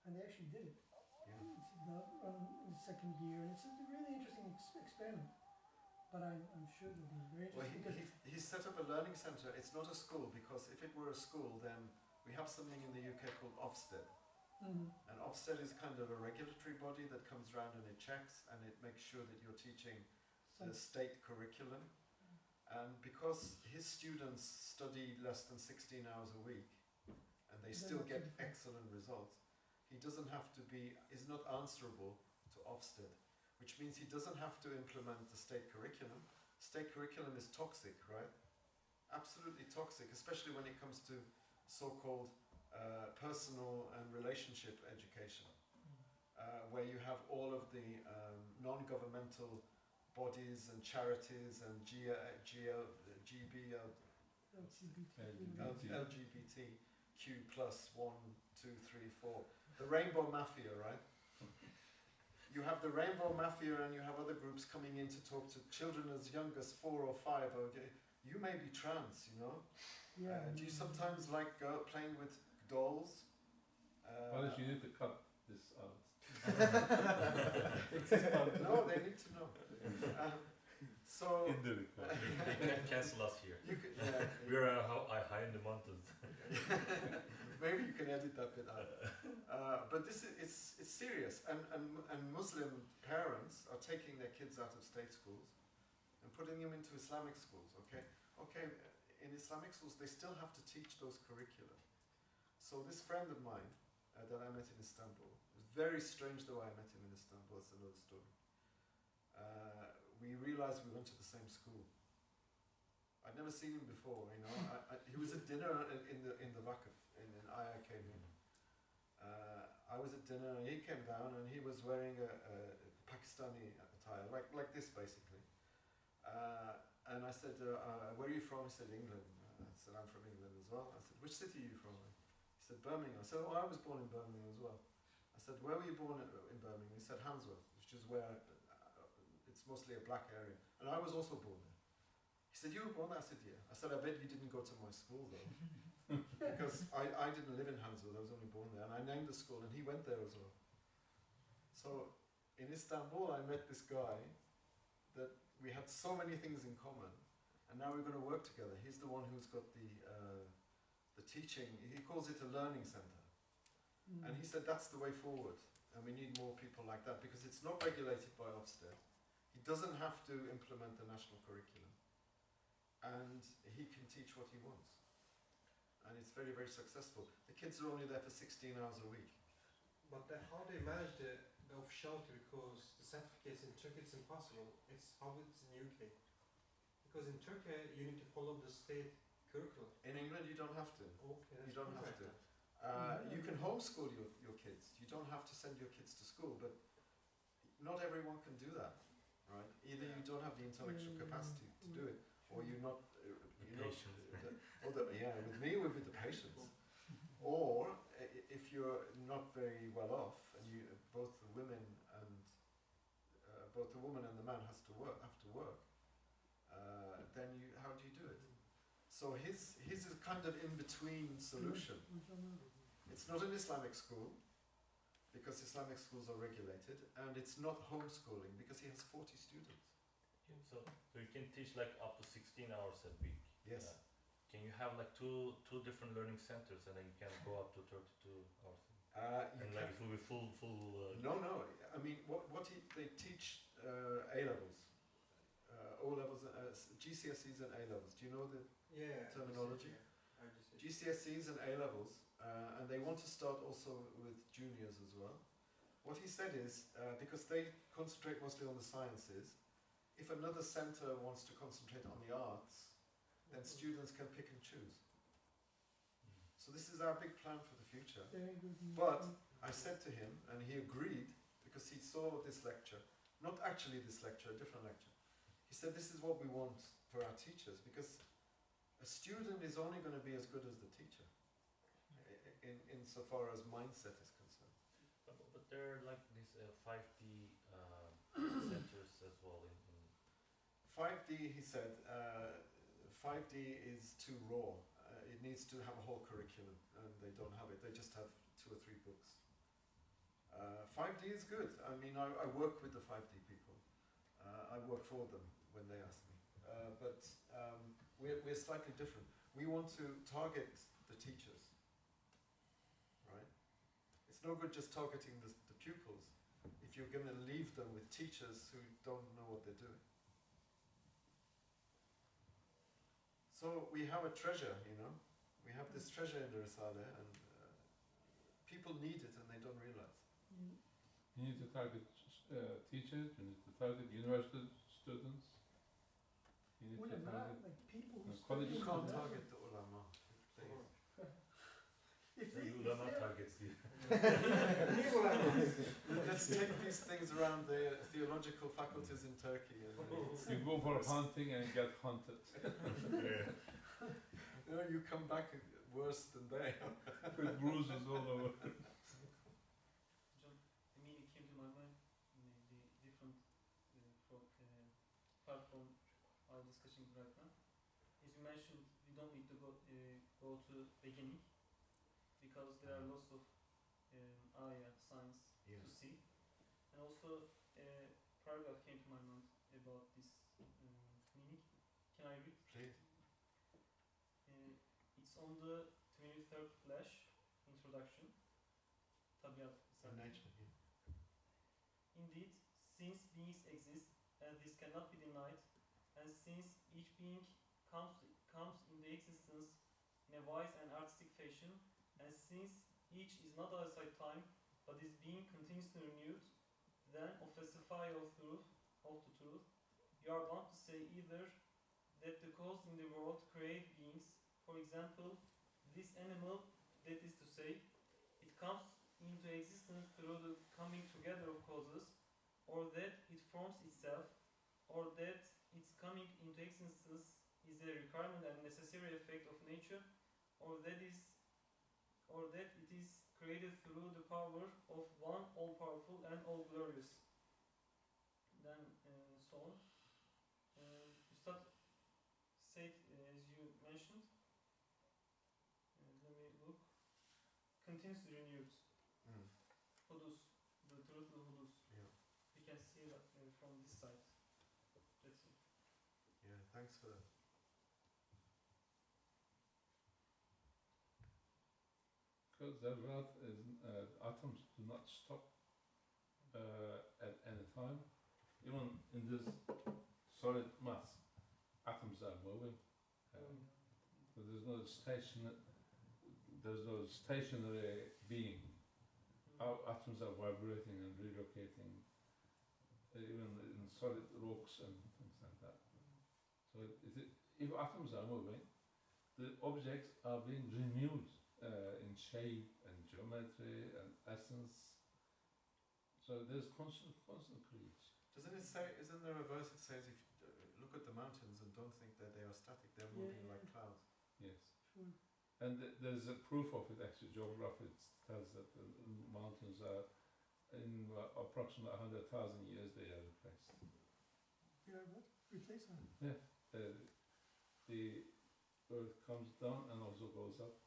and they actually did it. Yeah. It's now run in the second year, and it's a really interesting experiment. But I'm sure it'll be very interesting. Well, he set up a learning centre. It's not a school, because if it were a school, then we have something in the UK called Ofsted. And Ofsted is kind of a regulatory body that comes around and it checks and it makes sure that you're teaching the state curriculum. And because his students study less than 16 hours a week and they still get excellent results, he doesn't have to is not answerable to Ofsted, which means he doesn't have to implement the state curriculum. State curriculum is toxic, right? Absolutely toxic, especially when it comes to so-called personal and relationship education, where you have all of the non-governmental bodies and charities and LGBTQ plus 1, 2, 3, 4. The Rainbow Mafia, right? You have the Rainbow Mafia and you have other groups coming in to talk to children as young as 4 or 5. You may be trans, you know? Yeah. Do you sometimes like playing with dolls? Well, you need to cut this out. No, they need to know. So In the record. They can't cancel us here. We're high in the mountains. Maybe you can edit that bit out. But this is it's serious, and Muslim parents are taking their kids out of state schools and putting them into Islamic schools. Okay, in Islamic schools they still have to teach those curricula. So this friend of mine that I met in Istanbul, it was very strange the way I met him in Istanbul. That's another story. We realized we went to the same school. I'd never seen him before, you know. He was at dinner in the Vakf, in Aya came in. I was was at dinner and he came down and he was wearing a Pakistani attire, like this basically. And I said, where are you from? He said, England. I said, I'm from England as well. I said, which city are you from? He said, Birmingham. I said, oh, I was born in Birmingham as well. I said, where were you born in Birmingham? He said, Handsworth, which is where it's mostly a black area. And I was also born there. He said, you were born there? I said, yeah. I said, I bet you didn't go to my school though. Because I didn't live in Handsworth, I was only born there. And I named the school and he went there as well. So in Istanbul, I met this guy that we had so many things in common, and now we're going to work together. He's the one who's got the teaching. He calls it a learning center, and he said that's the way forward. And we need more people like that because it's not regulated by Ofsted. He doesn't have to implement the national curriculum, and he can teach what he wants, and it's very, very successful. The kids are only there for 16 hours a week. But how they manage the officiality, because the certificates in Turkey it's impossible. It's how it's in UK. Because in Turkey you need to follow the state curriculum. In England you don't have to. Okay, You don't have to. You can homeschool your kids. You don't have to send your kids to school, but not everyone can do that, right? Either you don't have the intellectual capacity to do it, or you're not. Patience. Yeah, with me it would be the patience. Or if you're not very well off, and both the women and both the woman and the man have to work, then how do you do it? So his is a kind of in between solution. It's not an Islamic school because Islamic schools are regulated, and it's not homeschooling because he has 40 students. So you can teach like up to 16 hours a week. Yes. Can you have like two different learning centers, and then you can go up to 32 hours? And like it will be full. No. I mean, they teach A levels, O levels, GCSEs and A levels. Do you know the terminology? GCSEs and A levels, and they want to start also with juniors as well. What he said is, because they concentrate mostly on the sciences, if another center wants to concentrate on the arts, then students can pick and choose. So this is our big plan for the future. But I said to him, and he agreed, because he saw this lecture, not actually this lecture, a different lecture. He said, this is what we want for our teachers, because a student is only going to be as good as the teacher, insofar as mindset is concerned. But there are like these 5D centers as well. In 5D, he said, 5D is too raw. It needs to have a whole curriculum, and they don't have it. They just have 2 or 3 books. 5D is good. I mean, I work with the 5D people. I work for them when they ask me. But we're slightly different. We want to target the teachers, right? It's no good just targeting the pupils if you're going to leave them with teachers who don't know what they're doing. So we have a treasure, you know. We have this treasure in the Risale, and people need it and they don't realize. You need to target teachers, you need to target university students, you need to target like people who college You study can't students. target the ulama. Please. If the they, ulama targets you. Let's take these things around the theological faculties in Turkey. And You go for hunting and get hunted. you know, you come back worse than they. With bruises all over. John, immediately came to my mind the different apart from our discussion right now. As you mentioned, we don't need to go to beginning because there are lots of science to Yes. see, and also paragraph came to my mind about this meaning. Can I read? Please. It's on the 23rd flash introduction. Tabiat Nature. Yeah. Indeed, since beings exist, and this cannot be denied, and since each being comes in the existence in a wise and artistic fashion, and since each is not outside time, but is being continuously renewed, then of a sapphire of the truth, you are bound to say either that the cause in the world create beings, for example, this animal, that is to say, it comes into existence through the coming together of causes, or that it forms itself, or that its coming into existence is a requirement and necessary effect of nature, or that it is created through the power of one all-powerful and all-glorious. Then so on. Ustad said, as you mentioned, let me look, continuously renewed. Hudus, the truth of Hudus. Yeah. We can see that from this side. That's it. Yeah, thanks for that. Because the Rat is atoms do not stop at any time. Even in this solid mass, atoms are moving. So there's no stationary being. Our atoms are vibrating and relocating, even in solid rocks and things like that. So if atoms are moving, the objects are being renewed in shape and geometry and essence. So there's constant creation. Doesn't it say, isn't there a verse that says, if you look at the mountains and don't think that they are static, they're moving like clouds? Yes. Sure. And there's a proof of it actually. Geography tells that the mountains are, in approximately 100,000 years, they are replaced. They are what? Replace them? Yeah. The earth comes down and also goes up.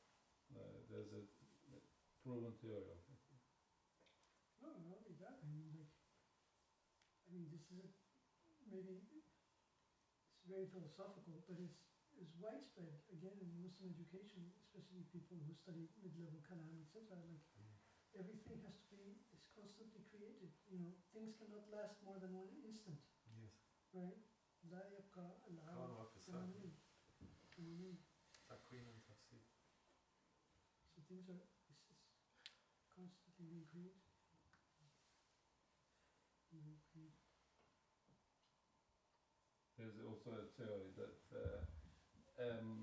There's a proven theory of it. No, not only that. This is maybe it's very philosophical, but it's widespread again in Muslim education, especially people who study mid-level kalam, etc. Everything has to be is constantly created. Things cannot last more than 1 instant. Yes. Right? لا يبقى العالم كما نريد. Takwin and tafsir. So things are it's constantly being created. There's also a theory that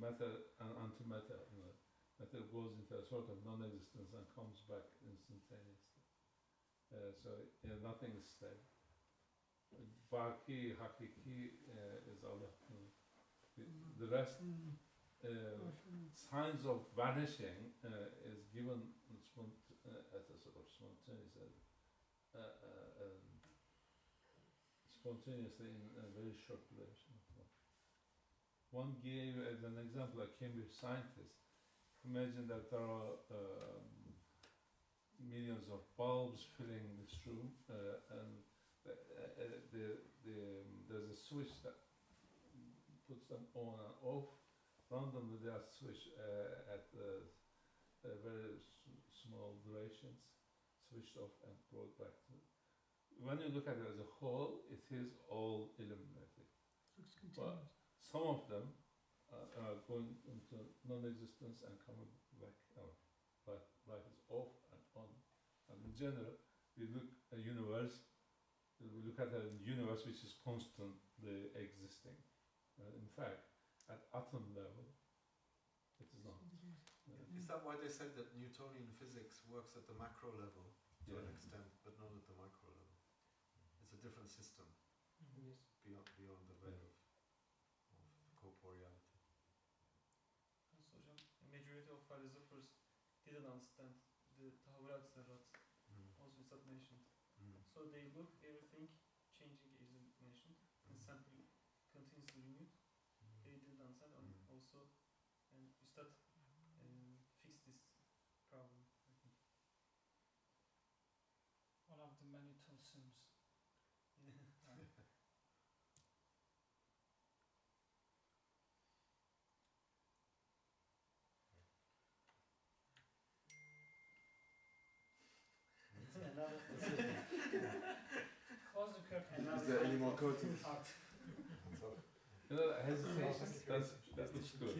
matter and antimatter, matter goes into a sort of non-existence and comes back instantaneously. Nothing is stable. Baki, Hakiki is Allah. The rest, signs of vanishing is given at a sort of spontaneously in a very short duration of time. One gave as an example a Cambridge scientist. Imagine that there are millions of bulbs filling this room, and there's a switch that puts them on and off. Randomly they are switched at very small durations, switched off and brought back to. When you look at it as a whole, it is all illuminated. Looks continuous. But some of them are going into non-existence and coming back out. Light is off and on. And in general, we look at a universe which is constantly existing. In fact, at atom level, it is not. Is that why they said that Newtonian physics works at the macro level to an extent, but not at the micro level? It's a different system. Yes. Beyond the veil of corporeality. Also, a majority of philosophers didn't understand the tahavrat zarrat, also is that mentioned. So they look everything changing as you mentioned, and simply continuously renewed. They didn't understand, and also, and Ustad fix this problem, I think. One of the many tillsyns. Another Close the curtain. Is there any more curtains? That hesitation, that looks good.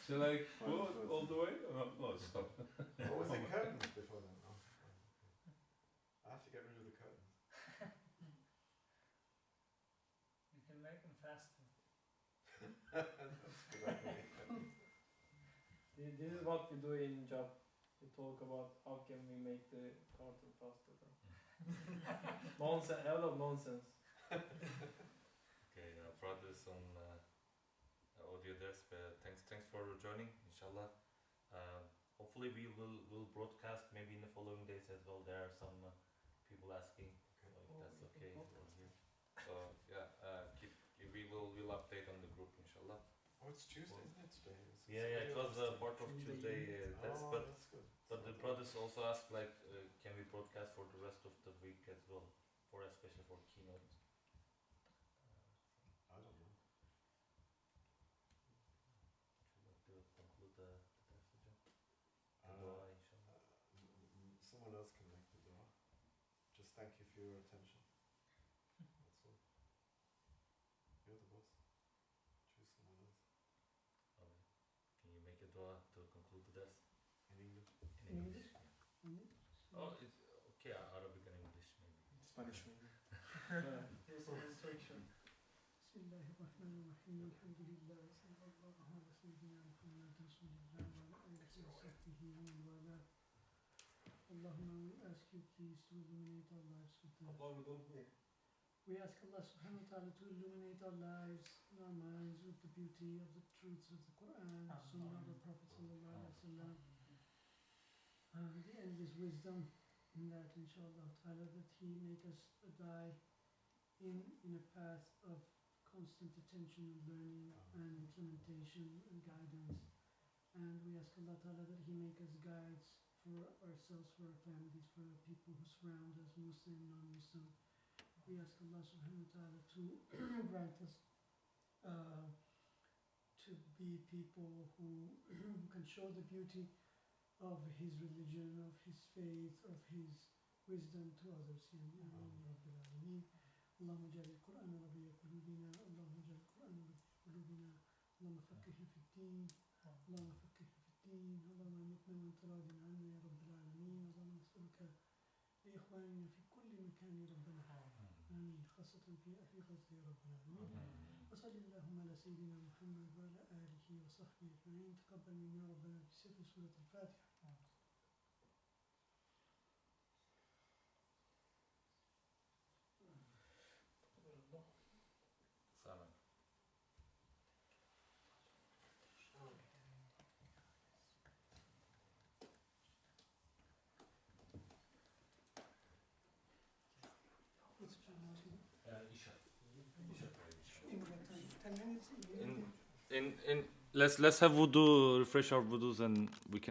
Shall I go all the way? No, stop. What was the curtains before then? Oh, okay. I have to get rid of the curtains. You can make them faster. That's a good idea. This is what we do in job. we talk about how can we make the cartoon faster. Nonsense, a lot of nonsense. Okay, progress on audio desk. Thanks for joining, inshallah. Hopefully we will broadcast maybe in the following days as well. There are some people asking, so if that's okay. So yeah, we'll update on the group, inshallah. Oh, it's Tuesday, isn't it today? Yeah, it was part of Tuesday. That's But good. but the brothers also asked like, can we broadcast for the rest of the week as well, especially for keynote. I don't know. Should we conclude the message? Someone else can make the dua. Just thank you for your attention. That's all. You're the boss. Choose someone else. Okay. Can you make a dua to conclude the test? In English? In English. Mm-hmm. Oh, it's okay. Arabic and English maybe. Spanish maybe. Here's some instruction. بسم الله الرحمن الرحيم الحمد لله صلى الله على سيدنا محمد رسول الله وعلى آله وصحبه ومن والاه. Allahumma, we ask you please to illuminate our lives with the Allah, we don't hear. We ask Allah subhanahu wa ta'ala to illuminate our lives and our minds with the beauty of the truths of the Quran, Sunnah of the Prophet sallallahu alaihi wasallam, the endless wisdom in that, inshallah ta'ala, that He make us die in a path of constant attention and learning and implementation and guidance. And we ask Allah ta'ala that He make us guides for ourselves, for our families, for the people who surround us, Muslim, non-Muslim. We ask Allah subhanahu wa ta'ala to grant us to be people who can show the beauty of His religion, of His faith, of His wisdom to others. اللهم اجعل القرآن ربيع قلوبنا، اللهم اجعل القرآن ربيع قلوبنا، اللهم فقهنا في الدين، اللهم فقهنا في الدين، اللهم أمتنا وأنت راض عنا يا رب العالمين، اللهم نسألك لإخواننا في كل مكان يا ربنا، آمين، خاصة في أهل غزة يا رب العالمين. وصل اللهم على سيدنا محمد وعلى آله وصحبه أجمعين. تقبل منا ربنا بسر سورة الفاتحة. Salam. In 10 minutes. Let's have wudu, refresh our wudus, and we can.